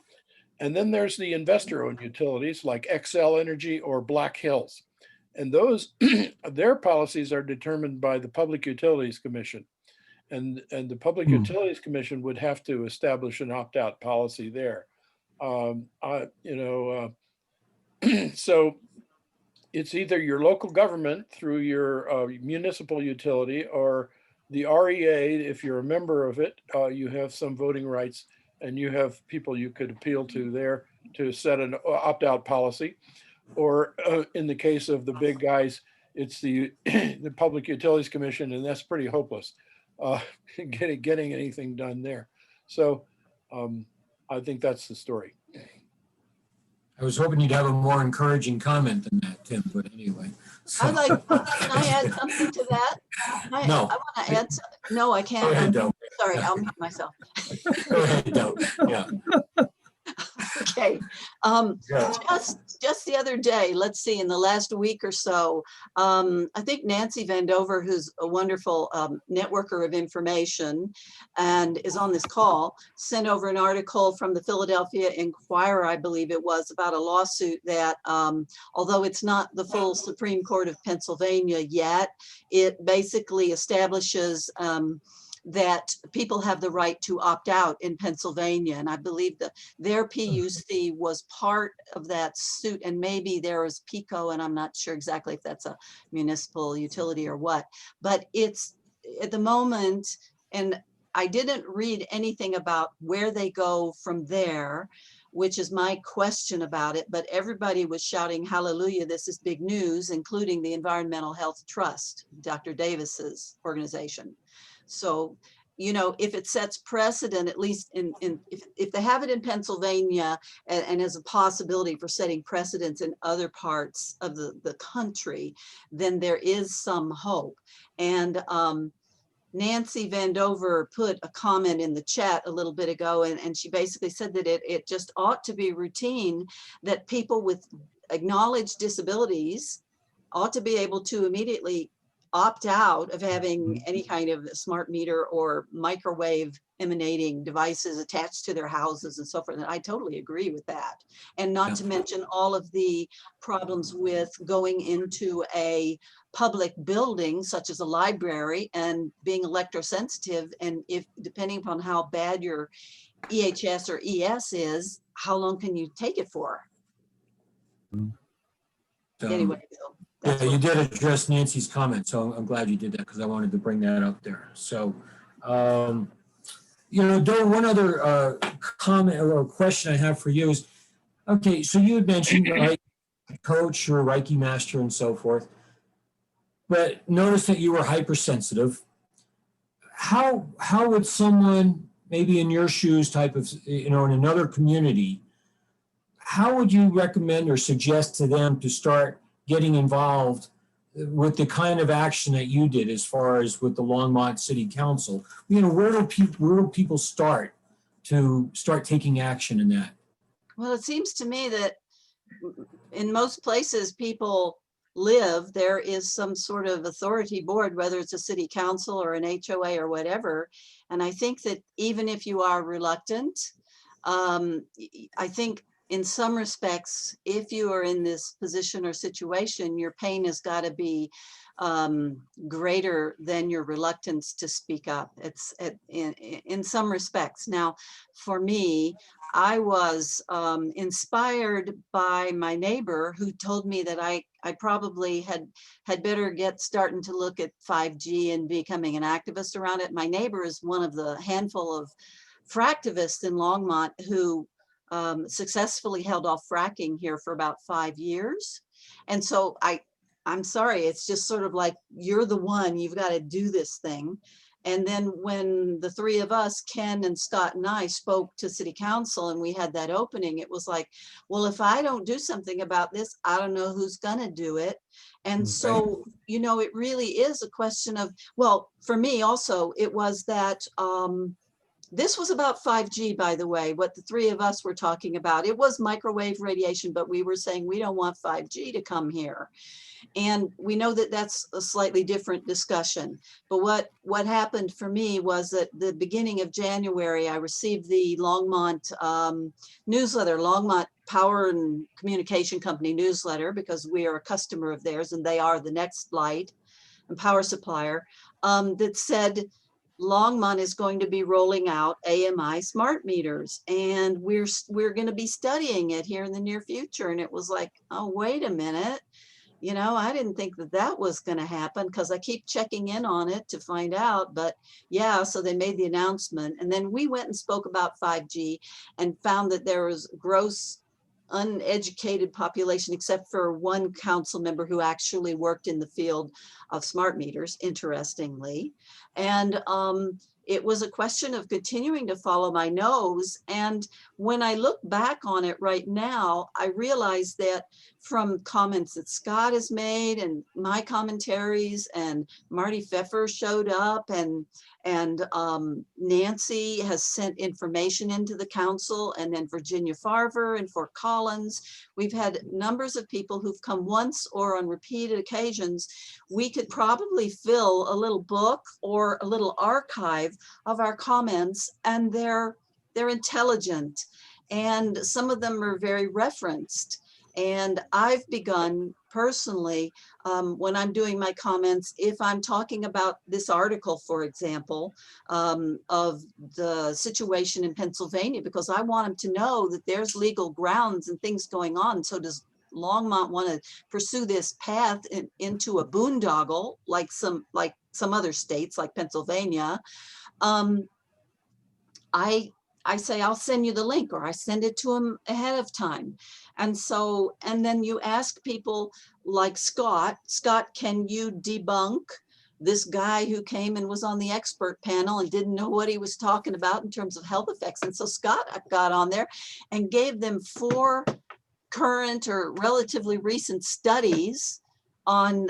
And then there's the investor-owned utilities like XL Energy or Black Hills. And those, their policies are determined by the Public Utilities Commission. And the Public Utilities Commission would have to establish an opt-out policy there. So it's either your local government through your municipal utility, or the REA, if you're a member of it, you have some voting rights, and you have people you could appeal to there to set an opt-out policy. Or in the case of the big guys, it's the Public Utilities Commission, and that's pretty hopeless. Getting anything done there. So I think that's the story. I was hoping you'd have a more encouraging comment than that, Tim, but anyway. So. Can I add something to that? No. I want to add something. No, I can't. Go ahead, Doe. Sorry, I'll mute myself. Go ahead, Doe. Yeah. Okay. Just the other day, let's see, in the last week or so, I think Nancy Vandover, who's a wonderful networker of information and is on this call, sent over an article from the Philadelphia Inquirer, I believe it was, about a lawsuit that, although it's not the full Supreme Court of Pennsylvania yet, it basically establishes that people have the right to opt out in Pennsylvania. And I believe that their PUC was part of that suit, and maybe there was PICO, and I'm not sure exactly if that's a municipal utility or what, but it's at the moment, and I didn't read anything about where they go from there, which is my question about it, but everybody was shouting, hallelujah, this is big news, including the Environmental Health Trust, Dr. Davis's organization. So, you know, if it sets precedent, at least if they have it in Pennsylvania and as a possibility for setting precedents in other parts of the country, then there is some hope. And Nancy Vandover put a comment in the chat a little bit ago, and she basically said that it just ought to be routine that people with acknowledged disabilities ought to be able to immediately opt out of having any kind of smart meter or microwave emanating devices attached to their houses and so forth. And I totally agree with that. And not to mention all of the problems with going into a public building, such as a library, and being electrosensitive. And if, depending upon how bad your EHS or ES is, how long can you take it for? Anyway, so yeah, you did address Nancy's comment, so I'm glad you did that, because I wanted to bring that up there. So, you know, Doe, one other comment or question I have for you is, okay, so you had mentioned, right, coach or Reiki master and so forth, but notice that you were hypersensitive. How would someone, maybe in your shoes type of, you know, in another community, how would you recommend or suggest to them to start getting involved with the kind of action that you did as far as with the Longmont City Council? You know, where do people start to start taking action in that? well, it seems to me that in most places people live, there is some sort of authority board, whether it's a city council or an HOA or whatever. And I think that even if you are reluctant, I think in some respects, if you are in this position or situation, your pain has got to be greater than your reluctance to speak up. It's in some respects. Now, for me, I was inspired by my neighbor who told me that I probably had better get starting to look at 5G and becoming an activist around it. My neighbor is one of the handful of fractivists in Longmont who successfully held off fracking here for about 5 years. And so I'm sorry, it's just sort of like, you're the one, you've got to do this thing. And then when the three of us, Ken and Scott and I, spoke to city council and we had that opening, it was like, well, if I don't do something about this, I don't know who's gonna do it. And so, you know, it really is a question of, well, for me also, it was that, this was about 5G, by the way, what the three of us were talking about. It was microwave radiation, but we were saying we don't want 5G to come here. And we know that that's a slightly different discussion. But what happened for me was at the beginning of January, I received the Longmont newsletter, Longmont Power and Communication Company newsletter, because we are a customer of theirs and they are the next light and power supplier, that said, Longmont is going to be rolling out AMI smart meters, and we're going to be studying it here in the near future. And it was like, oh, wait a minute. You know, I didn't think that that was going to happen, because I keep checking in on it to find out. But yeah, so they made the announcement. And then we went and spoke about 5G and found that there was gross uneducated population, except for one council member who actually worked in the field of smart meters, interestingly. And it was a question of continuing to follow my nose. And when I look back on it right now, I realize that from comments that Scott has made and my commentaries, and Marty Pfeffer showed up, and Nancy has sent information into the council, and then Virginia Farver and Fort Collins. We've had numbers of people who've come once or on repeated occasions. We could probably fill a little book or a little archive of our comments, and they're intelligent, and some of them are very referenced. And I've begun personally, when I'm doing my comments, if I'm talking about this article, for example, of the situation in Pennsylvania, because I want them to know that there's legal grounds and things going on. So does Longmont want to pursue this path into a boondoggle like some other states like Pennsylvania? I say, I'll send you the link, or I send it to them ahead of time. And so, and then you ask people like Scott, can you debunk this guy who came and was on the expert panel and didn't know what he was talking about in terms of health effects? And so Scott got on there and gave them 4 current or relatively recent studies on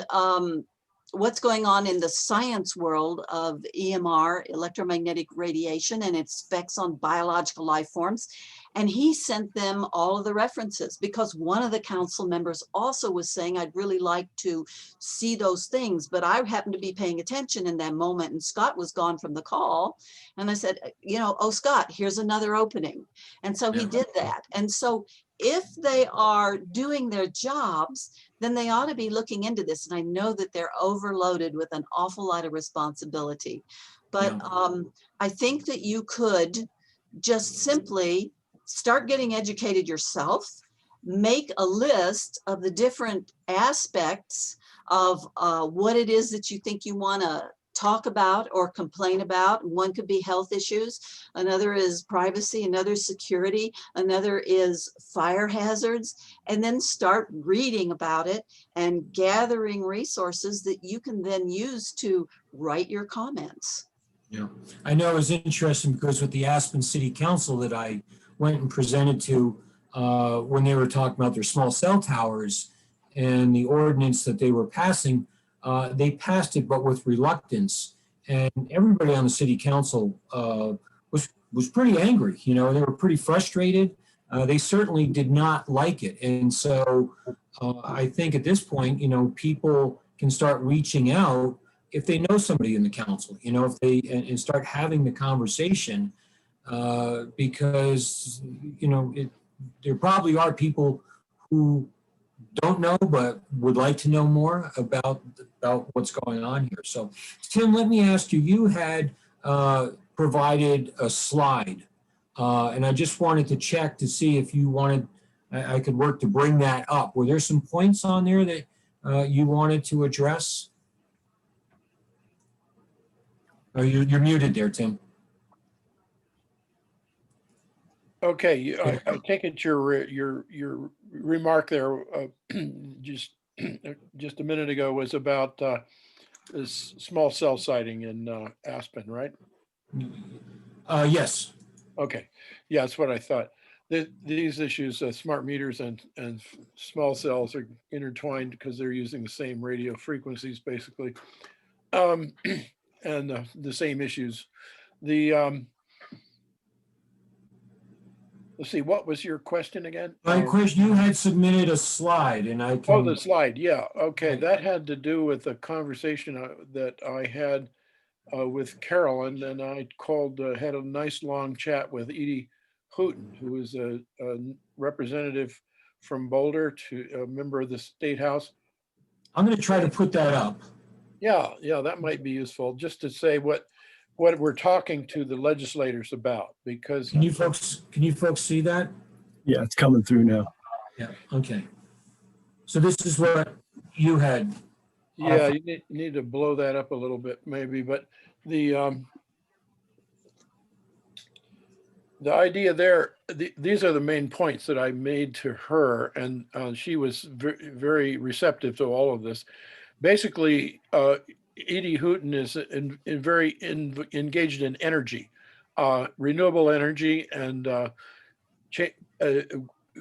what's going on in the science world of EMR, electromagnetic radiation, and its effects on biological life forms. And he sent them all of the references, because one of the council members also was saying, I'd really like to see those things, but I happened to be paying attention in that moment, and Scott was gone from the call. And I said, you know, oh, Scott, here's another opening. And so he did that. And so if they are doing their jobs, then they ought to be looking into this. And I know that they're overloaded with an awful lot of responsibility. But I think that you could just simply start getting educated yourself, make a list of the different aspects of what it is that you think you want to talk about or complain about. One could be health issues, another is privacy, another security, another is fire hazards, and then start reading about it and gathering resources that you can then use to write your comments. Yeah, I know it was interesting because with the Aspen City Council that I went and presented to when they were talking about their small cell towers and the ordinance that they were passing, they passed it, but with reluctance. And everybody on the city council was pretty angry. You know, they were pretty frustrated. They certainly did not like it. And so I think at this point, you know, people can start reaching out if they know somebody in the council, you know, if they and start having the conversation, because, you know, there probably are people who don't know but would like to know more about what's going on here. So, Tim, let me ask you, you had provided a slide, and I just wanted to check to see if you wanted, I could work to bring that up. Were there some points on there that you wanted to address? Oh, you're muted there, Tim. Okay, I take it your remark there just just a minute ago was about this small cell siting in Aspen, right? Yes. Okay, yeah, that's what I thought. These issues, smart meters and small cells are intertwined because they're using the same radio frequencies, basically, um, and the same issues. The let's see, what was your question again? My question, you had submitted a slide and I Oh, the can, slide. Yeah. Okay. Right. That had to do with a conversation that I had with Carolyn, and I had a nice long chat with Edie Hooten, who is a representative from Boulder, to a member of the State House. I'm going to try to put that up. Yeah. Yeah. That might be useful just to say what we're talking to the legislators about, because Can you folks see that? Yeah, it's coming through now. Yeah, okay. So this is what you had. yeah, you need to blow that up a little bit maybe, but the idea there, these are the main points that I made to her, and she was very receptive to all of this. Basically, Edie Hooten is engaged in energy, renewable energy, and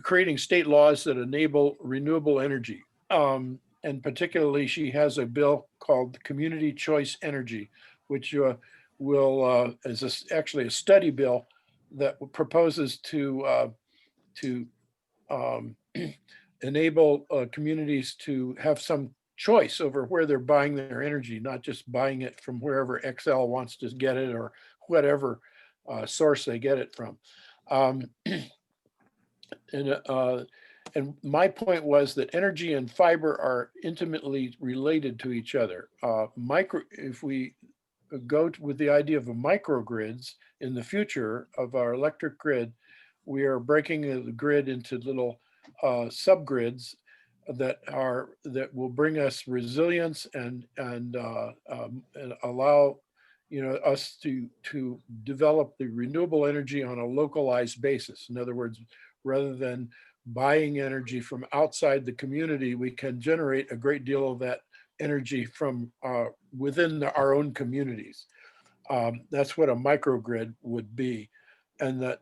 creating state laws that enable renewable energy. And particularly, she has a bill called Community Choice Energy, which is actually a study bill that proposes to enable communities to have some choice over where they're buying their energy, not just buying it from wherever XL wants to get it or whatever source they get it from. Um, and my point was that energy and fiber are intimately related to each other. If we with the idea of microgrids in the future of our electric grid, we are breaking the grid into little subgrids that will bring us resilience and allow us to develop the renewable energy on a localized basis. In other words, rather than buying energy from outside the community, we can generate a great deal of that energy from within our own communities. That's what a microgrid would be, and that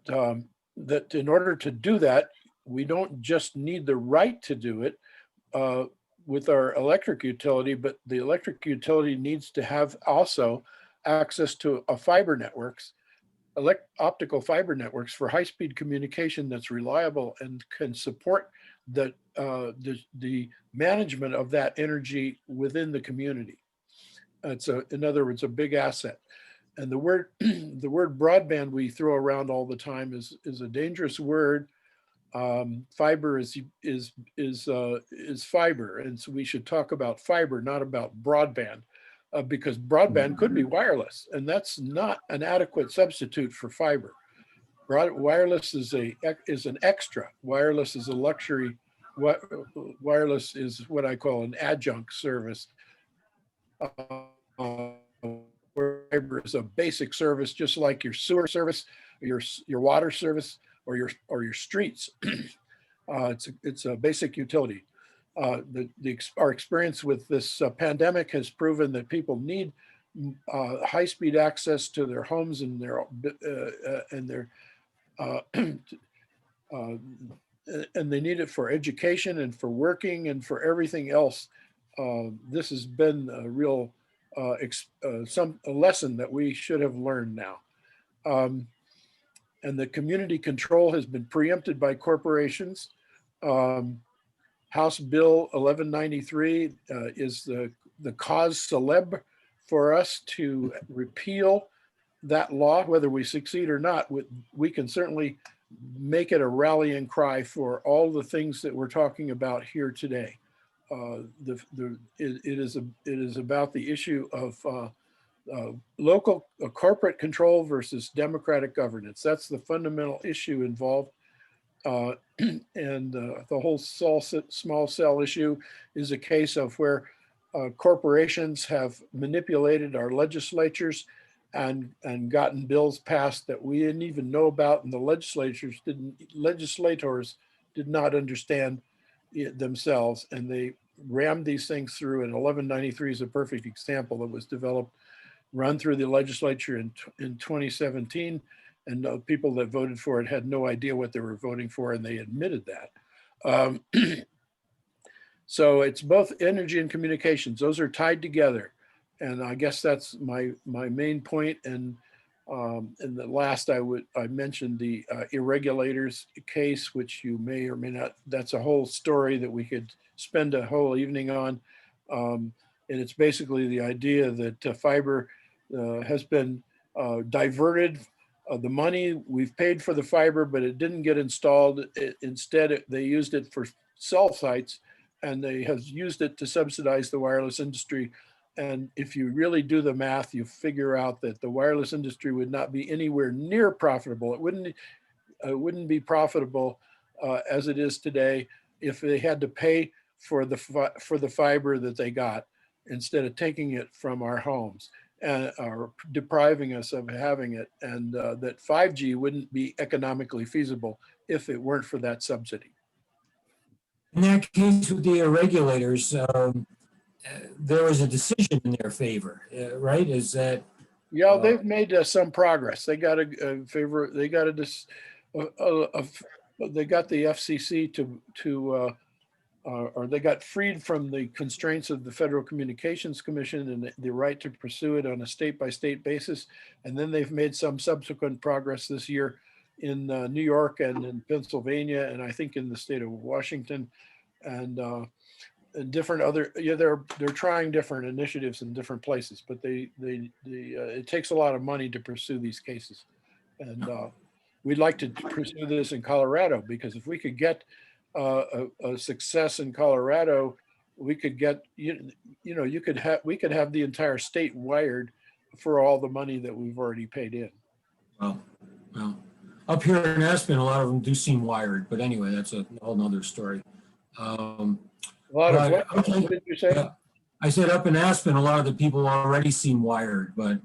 in order to do that, we don't just need the right to do it with our electric utility, but the electric utility needs to have also access to fiber networks, optical fiber networks for high-speed communication that's reliable and can support the management of that energy within the community. It's in other words, a big asset. And the word the word broadband we throw around all the time is a dangerous word. Fiber is fiber, and so we should talk about fiber, not about broadband. Because broadband could be wireless, and that's not an adequate substitute for fiber. Wireless is an extra. Wireless is a luxury. Wireless is what I call an adjunct service. Where fiber is a basic service, just like your sewer service, your water service, or your streets. It's a basic utility. Our experience with this pandemic has proven that people need high-speed access to their homes and and they need it for education and for working and for everything else. This has been a real a lesson that we should have learned now. And the community control has been preempted by corporations. House Bill 1193 is the cause célèbre for us to repeal that law. Whether we succeed or not, we can certainly make it a rallying cry for all the things that we're talking about here today. It is about the issue of local corporate control versus democratic governance. That's the fundamental issue involved. And the whole small cell issue is a case of where corporations have manipulated our legislatures and gotten bills passed that we didn't even know about, and the legislators did not understand it themselves, and they rammed these things through. And 1193 is a perfect example that was developed, run through the legislature in 2017, and people that voted for it had no idea what they were voting for, and they admitted that. So it's both energy and communications; those are tied together, and I guess that's my main point. And the last, I mentioned the irregulators case, which you may or may not. That's a whole story that we could spend a whole evening on, and it's basically the idea that fiber has been diverted. The money we've paid for the fiber, but it didn't get installed. Instead, they used it for cell sites, and they have used it to subsidize the wireless industry. And if you really do the math, you figure out that the wireless industry would not be anywhere near profitable. It wouldn't be profitable as it is today if they had to pay for the fiber that they got instead of taking it from our homes and or depriving us of having it. And that 5G wouldn't be economically feasible if it weren't for that subsidy. In that case with the regulators, there was a decision in their favor, right? Is that? Yeah, they've made some progress. They got a favor. They got they got the FCC or they got freed from the constraints of the Federal Communications Commission and the right to pursue it on a state-by-state basis. And then they've made some subsequent progress this year in New York and in Pennsylvania, and I think in the state of Washington, and different other. Yeah, they're trying different initiatives in different places, but it takes a lot of money to pursue these cases, and we'd like to pursue this in Colorado, because if we could get a success in Colorado, we could get we could have the entire state wired for all the money that we've already paid in. Well, up here in Aspen, a lot of them do seem wired, but anyway, that's a whole nother story. A lot of what? Okay. What did you say? I said up in Aspen, a lot of the people already seem wired, but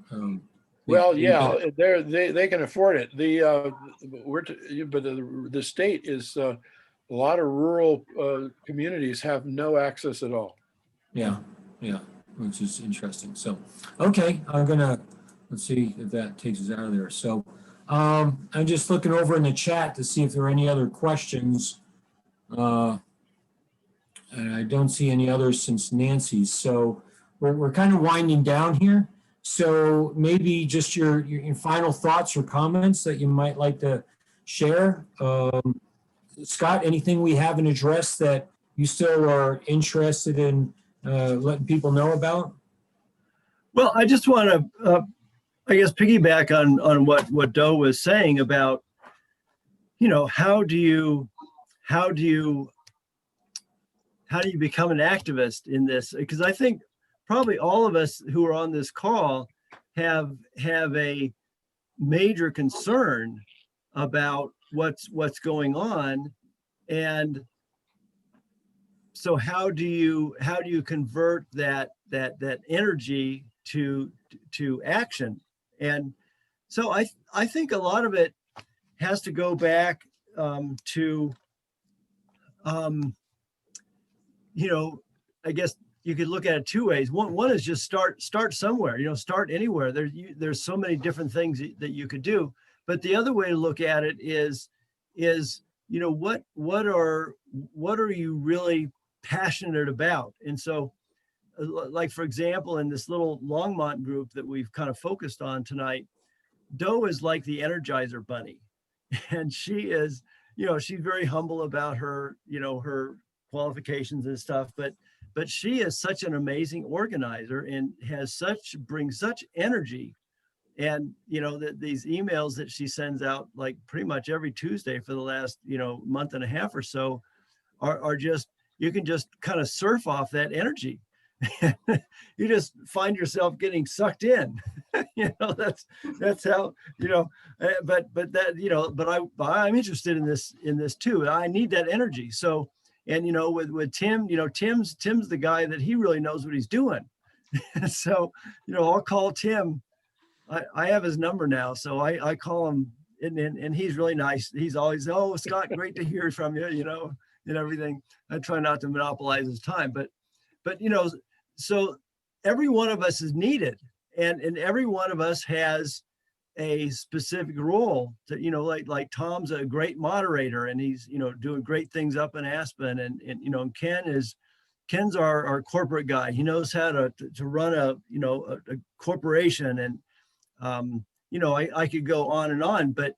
well, yeah, they can afford it. The state is a lot of rural communities have no access at all. Yeah, which is interesting. So, okay, let's see if that takes us out of there. So, I'm just looking over in the chat to see if there are any other questions. And I don't see any others since Nancy's. So we're kind of winding down here. So maybe just your final thoughts or comments that you might like to share. Scott, anything we haven't addressed that you still are interested in letting people know about? Well, I just want to, I guess, piggyback on what Doe was saying about, how do you become an activist in this? Because I think probably all of us who are on this call have a major concern about what's going on, and so how do you convert that energy to action? And so I think a lot of it has to go back to I guess you could look at it two ways. One is just start somewhere, start anywhere. There's so many different things that you could do. But the other way to look at it is what are you really passionate about? And so, like, for example, in this little Longmont group that we've kind of focused on tonight, Doe is like the Energizer Bunny. And she is, she's very humble about her, her qualifications and stuff, but she is such an amazing organizer and brings such energy. And these emails that she sends out like pretty much every Tuesday for the last month and a half or so are just, you can just kind of surf off that energy. You just find yourself getting sucked in. That's how, but I'm interested in this too. I need that energy. So, and with Tim, Tim's the guy that he really knows what he's doing. So, I'll call Tim I have his number now, so I call him, and he's really nice. He's always, oh, Scott, great to hear from you, and everything. I try not to monopolize his time, but so every one of us is needed, and every one of us has a specific role to, like Tom's a great moderator, and he's, doing great things up in Aspen, and Ken's our corporate guy. He knows how to run a corporation, and I could go on and on, but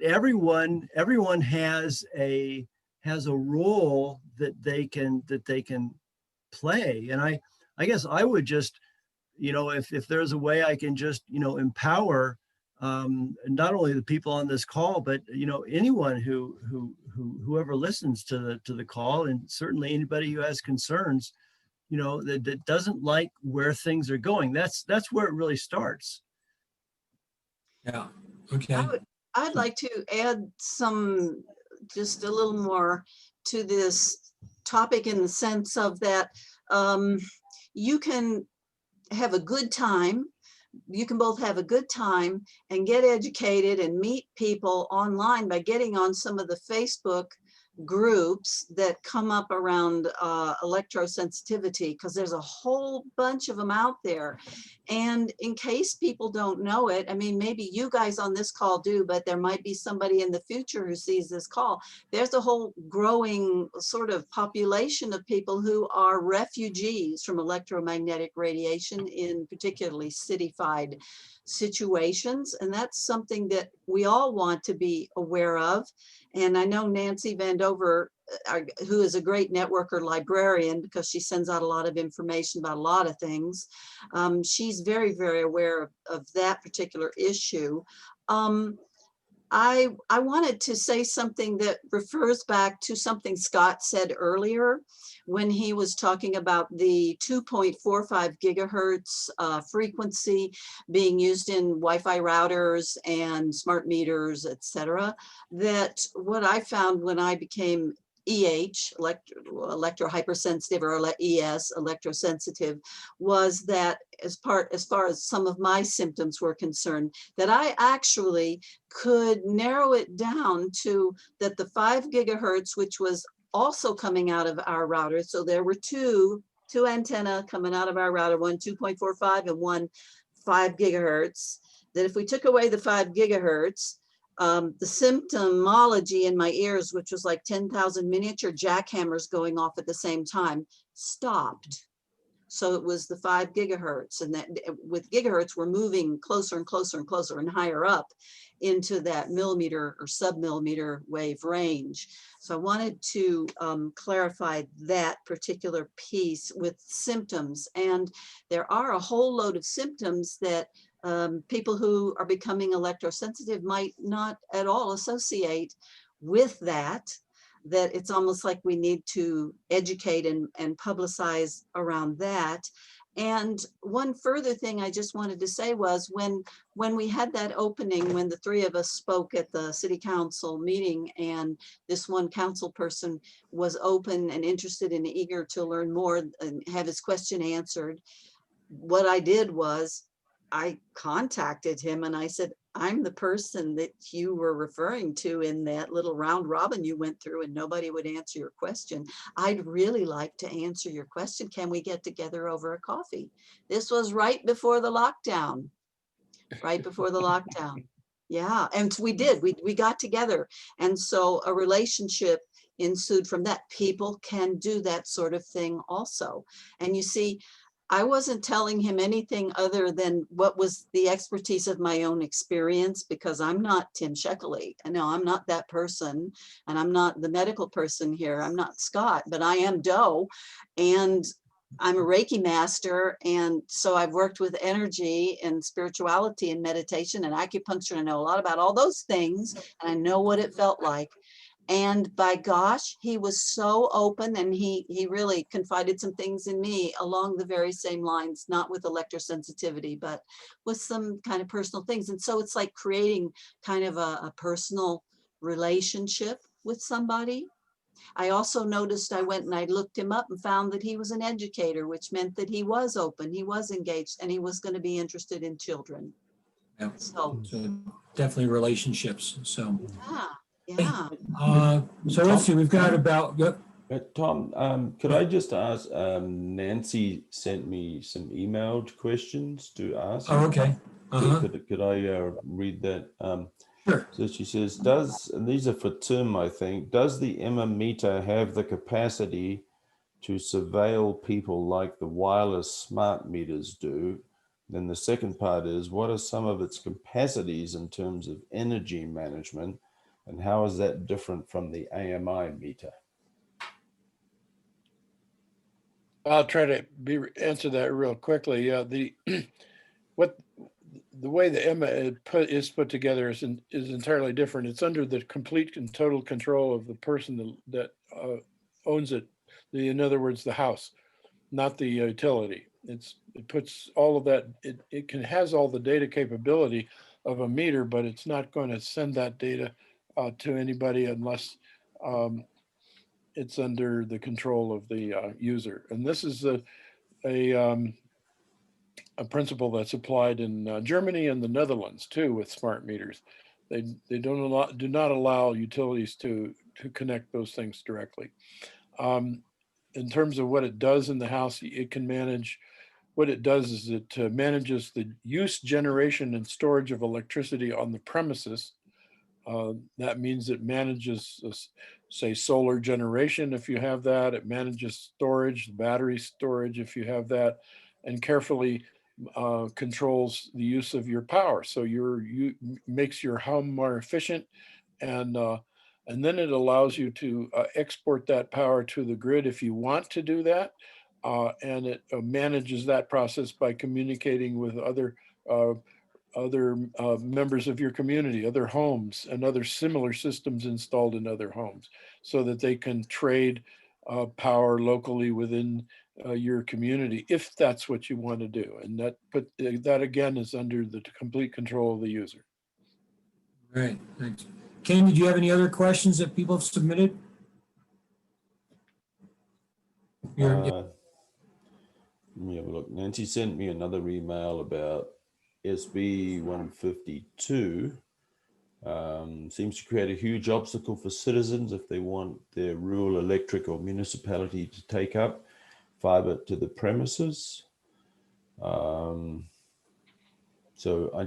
everyone has a role that they can play. And I guess I would just, if there's a way I can just, empower not only the people on this call, but anyone whoever listens to the call, and certainly anybody who has concerns, that doesn't like where things are going. That's where it really starts. Yeah. Okay. I'd like to add just a little more to this topic, in the sense of that you can have a good time. You can both have a good time and get educated and meet people online by getting on some of the Facebook groups that come up around electrosensitivity, because there's a whole bunch of them out there. And in case people don't know it, I mean, maybe you guys on this call do, but there might be somebody in the future who sees this call. There's a whole growing sort of population of people who are refugees from electromagnetic radiation in particularly cityfied situations. And that's something that we all want to be aware of. And I know Nancy Vandover, who is a great networker librarian, because she sends out a lot of information about a lot of things. She's very, very aware of that particular issue. I wanted to say something that refers back to something Scott said earlier when he was talking about the 2.45 gigahertz frequency being used in Wi-Fi routers and smart meters, etc. That what I found when I became electro hypersensitive, or ES, electrosensitive, was that as far as some of my symptoms were concerned, that I actually could narrow it down to that the 5 gigahertz, which was also coming out of our router. So there were two antenna coming out of our router, one 2.45 and one 5 gigahertz, that if we took away the 5 gigahertz, the symptomology in my ears, which was like 10,000 miniature jackhammers going off at the same time, stopped. So it was the 5 gigahertz. And that with gigahertz, we're moving closer and closer and closer and higher up into that millimeter or sub-millimeter wave range. So I wanted to clarify that particular piece with symptoms. And there are a whole load of symptoms that people who are becoming electrosensitive might not at all associate with that it's almost like we need to educate and publicize around that. And one further thing I just wanted to say was when we had that opening, when the three of us spoke at the city council meeting, and this one council person was open and interested and eager to learn more and have his question answered, what I did was I contacted him and I said, I'm the person that you were referring to in that little round robin you went through and nobody would answer your question. I'd really like to answer your question. Can we get together over a coffee? This was right before the lockdown, Yeah, and we did, we got together. And so a relationship ensued from that. People can do that sort of thing also. And you see, I wasn't telling him anything other than what was the expertise of my own experience, because I'm not Tim Sheckley. I know I'm not that person, and I'm not the medical person here. I'm not Scott, but I am Doe, and I'm a Reiki master. And so I've worked with energy and spirituality and meditation and acupuncture. And I know a lot about all those things, and I know what it felt like. And by gosh, he was so open, and he really confided some things in me along the very same lines, not with electrosensitivity, but with some kind of personal things. And so it's like creating kind of a personal relationship with somebody. I also noticed, I went and I looked him up and found that he was an educator, which meant that he was open, he was engaged, and he was going to be interested in children. Yeah. So, So definitely relationships. So, yeah, yeah. so let's see, we've got about, yep. Tom, could I just ask, Nancy sent me some emailed questions to ask. Oh, okay. Could I read that? Sure. So she says, and these are for Tim, I think, does the Emma meter have the capacity to surveil people like the wireless smart meters do? Then the second part is, what are some of its capacities in terms of energy management, and how is that different from the AMI meter? I'll try to answer that real quickly. Yeah, the way the Emma is put together is entirely different. It's under the complete and total control of the person that owns it. In other words, the house, not the utility. It puts all of that. It has all the data capability of a meter, but it's not going to send that data to anybody unless it's under the control of the user. And this is a principle that's applied in Germany and the Netherlands too with smart meters. They do not allow utilities to connect those things directly. In terms of what it does in the house, it can manage. What it does is it manages the use, generation, and storage of electricity on the premises. That means it manages, say, solar generation if you have that. It manages storage, battery storage if you have that, and carefully controls the use of your power. So makes your home more efficient, and then it allows you to export that power to the grid if you want to do that, and it manages that process by communicating with other members of your community, other homes, and other similar systems installed in other homes, so that they can trade power locally within your community, if that's what you want to do. And that again is under the complete control of the user. All right, thanks. Ken, did you have any other questions that people have submitted? Let me have a look. Nancy sent me another email about SB 152. Seems to create a huge obstacle for citizens if they want their rural electric or municipality to take up fiber to the premises. So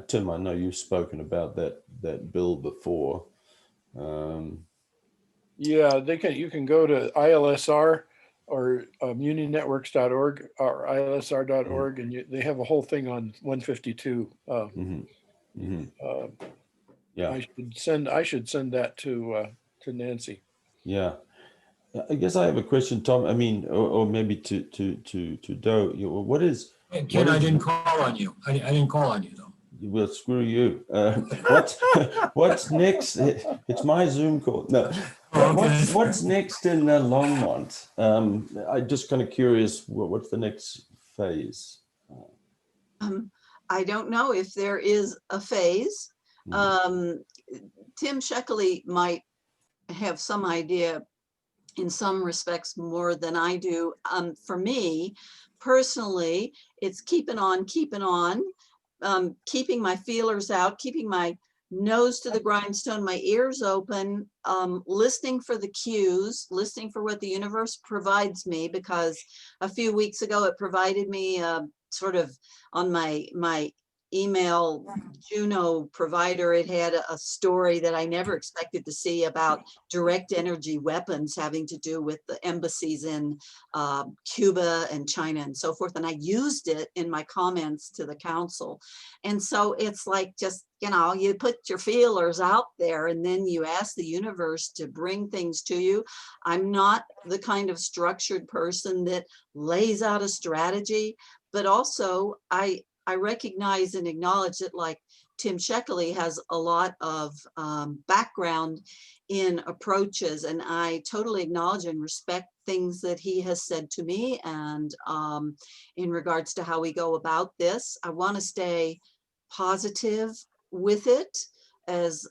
Tim, I know you've spoken about that bill before. Yeah, you can go to ILSR or muninetworks.org or ilsr.org, and they have a whole thing on 152. Yeah, I should send that to Nancy. Yeah, I guess I have a question, Tom. I mean, or maybe to Doe. What is? Ken, I didn't call on you. I didn't call on you though. Well, screw you. What's next? It's my Zoom call. No. What's next in Longmont? I'm just kind of curious. What's the next phase? I don't know if there is a phase. Tim Sheckley might have some idea in some respects more than I do. For me personally, it's keeping on, keeping my feelers out, keeping my nose to the grindstone, my ears open, listening for the cues, listening for what the universe provides me, because a few weeks ago it provided me sort of on my email Juno provider. It had a story that I never expected to see about direct energy weapons having to do with the embassies in Cuba and China and so forth. And I used it in my comments to the council. And so it's like, just, you put your feelers out there and then you ask the universe to bring things to you. I'm not the kind of structured person that lays out a strategy, but also I recognize and acknowledge that, like Tim Sheckley has a lot of background in approaches, and I totally acknowledge and respect things that he has said to me. And in regards to how we go about this, I want to stay positive with it as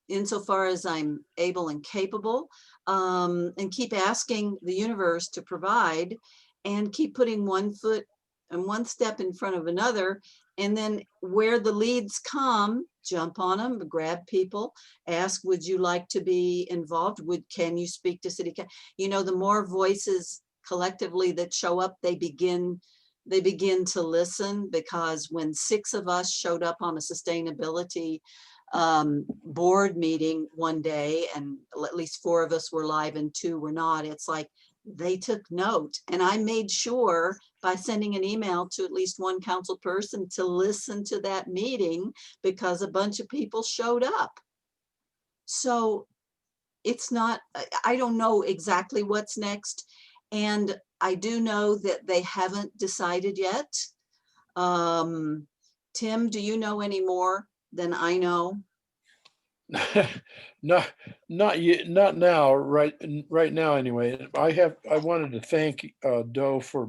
insofar as I'm able and capable, and keep asking the universe to provide, and keep putting one foot and one step in front of another. And then where the leads come, jump on them, grab people, ask, would you like to be involved? Can you speak to city? You know, the more voices collectively that show up, they begin to listen, because when 6 of us showed up on a sustainability board meeting one day, and at least 4 of us were live and 2 were not, it's like they took note. And I made sure by sending an email to at least one council person to listen to that meeting, because a bunch of people showed up. So it's not, I don't know exactly what's next. And I do know that they haven't decided yet. Tim, do you know any more than I know? Not yet, not now, right now anyway. I wanted to thank Doe for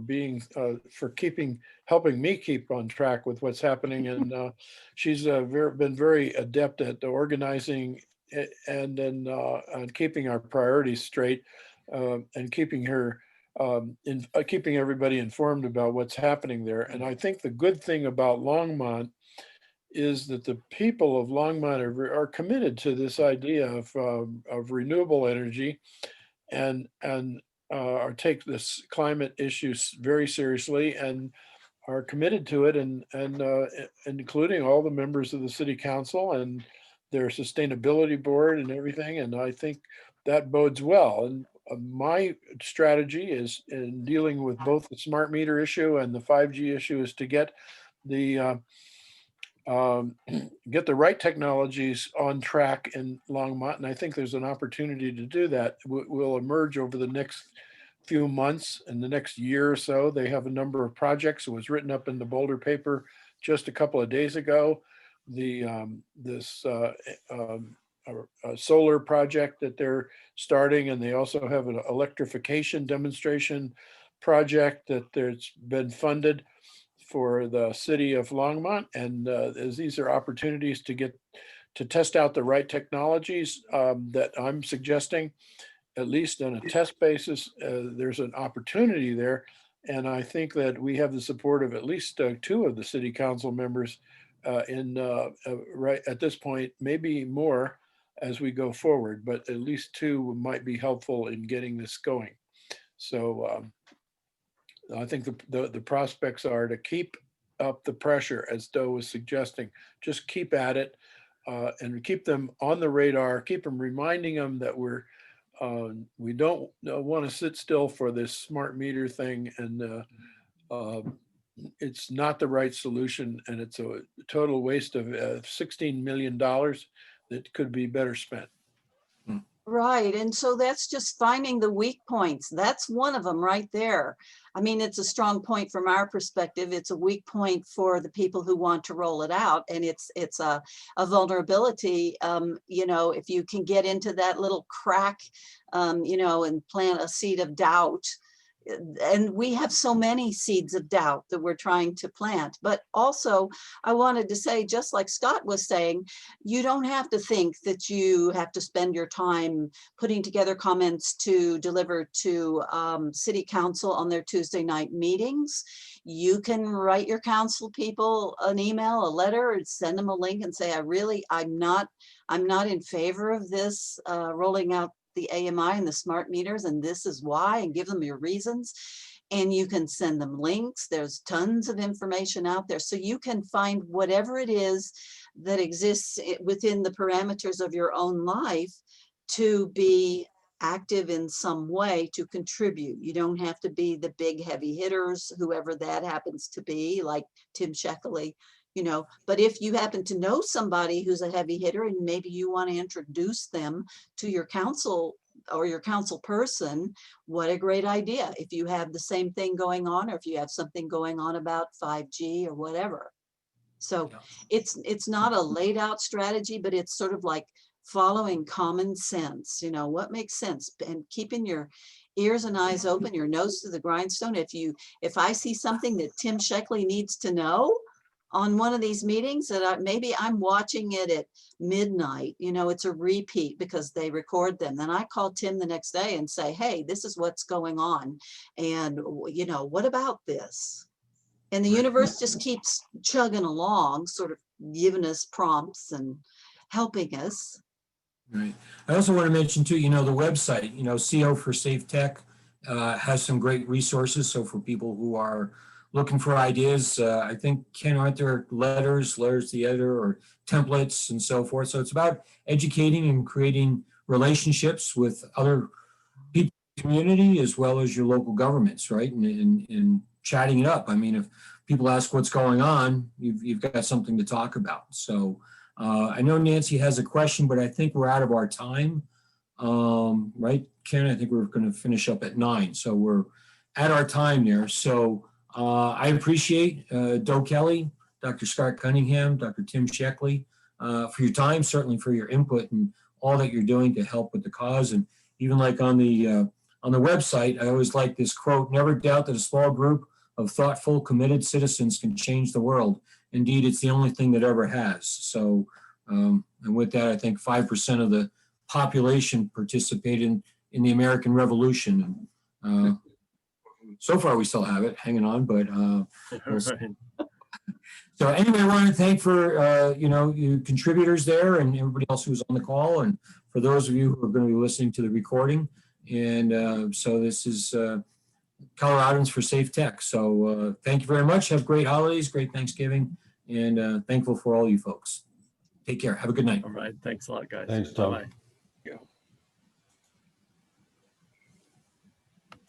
helping me keep on track with what's happening, and she's been very adept at organizing and then keeping our priorities straight, and keeping keeping everybody informed about what's happening there. And I think the good thing about Longmont is that the people of Longmont are committed to this idea of renewable energy, and take this climate issue very seriously, and are committed to it, and including all the members of the city council and their sustainability board and everything. And I think that bodes well. And my strategy is, in dealing with both the smart meter issue and the 5G issue, is to get the get the right technologies on track in Longmont. And I think there's an opportunity to do that. Will emerge over the next few months and the next year or so. They have a number of projects. It was written up in the Boulder paper just a couple of days ago. This solar project that they're starting, and they also have an electrification demonstration project that there's been funded for the city of Longmont. And as these are opportunities to test out the right technologies that I'm suggesting, at least on a test basis, there's an opportunity there. And I think that we have the support of at least 2 of the city council members right at this point, maybe more as we go forward, but at least 2 might be helpful in getting this going. So I think the prospects are to keep up the pressure, as Doe was suggesting. Just keep at it, and keep them on the radar. Keep them reminding them that we don't want to sit still for this smart meter thing, and it's not the right solution, and it's a total waste of $16 million that could be better spent. Right. And so that's just finding the weak points. That's one of them right there. I mean, it's a strong point from our perspective. It's a weak point for the people who want to roll it out. And it's a vulnerability. You know, if you can get into that little crack, you know, and plant a seed of doubt. And we have so many seeds of doubt that we're trying to plant. But also, I wanted to say, just like Scott was saying, you don't have to think that you have to spend your time putting together comments to deliver to city council on their Tuesday night meetings. You can write your council people an email, a letter, and send them a link and say, I'm not in favor of this rolling out the AMI and the smart meters, and this is why, and give them your reasons. And you can send them links. There's tons of information out there. So you can find whatever it is that exists within the parameters of your own life to be active in some way, to contribute. You don't have to be the big heavy hitters, whoever that happens to be, like Tim Sheckley. You know, but if you happen to know somebody who's a heavy hitter and maybe you want to introduce them to your council or your council person, what a great idea. If you have the same thing going on, or if you have something going on about 5G or whatever. So it's not a laid out strategy, but it's sort of like following common sense. You know, what makes sense, and keeping your ears and eyes open, your nose to the grindstone. If I see something that Tim Sheckley needs to know, on one of these meetings that maybe I'm watching it at midnight, you know, it's a repeat because they record them. Then I call Tim the next day and say, hey, this is what's going on. And, you know, what about this? And the universe just keeps chugging along, sort of giving us prompts and helping us. Right. I also want to mention too, you know, the website, you know, CO for Safe Tech has some great resources. So for people who are looking for ideas, I think, Ken, aren't there letters to the editor, or templates and so forth. So it's about educating and creating relationships with other people in the community as well as your local governments, right? And chatting it up. I mean, if people ask what's going on, you've got something to talk about. So I know Nancy has a question, but I think we're out of our time. Right, Ken? I think we're going to finish up at 9. So we're at our time there. So I appreciate Doe Kelly, Dr. Scott Cunningham, Dr. Tim Sheckley for your time, certainly for your input and all that you're doing to help with the cause. And even like on the website, I always like this quote: "Never doubt that a small group of thoughtful, committed citizens can change the world. Indeed, it's the only thing that ever has." So, and with that, I think 5% of the population participated in the American Revolution. So far, we still have it hanging on, but we'll see. So anyway, I want to thank for you contributors there and everybody else who was on the call, and for those of you who are going to be listening to the recording. And so this is Coloradans for Safe Tech. So thank you very much. Have great holidays, great Thanksgiving, and thankful for all you folks. Take care. Have a good night. All right. Thanks a lot, guys. Thanks, Tom. Bye-bye.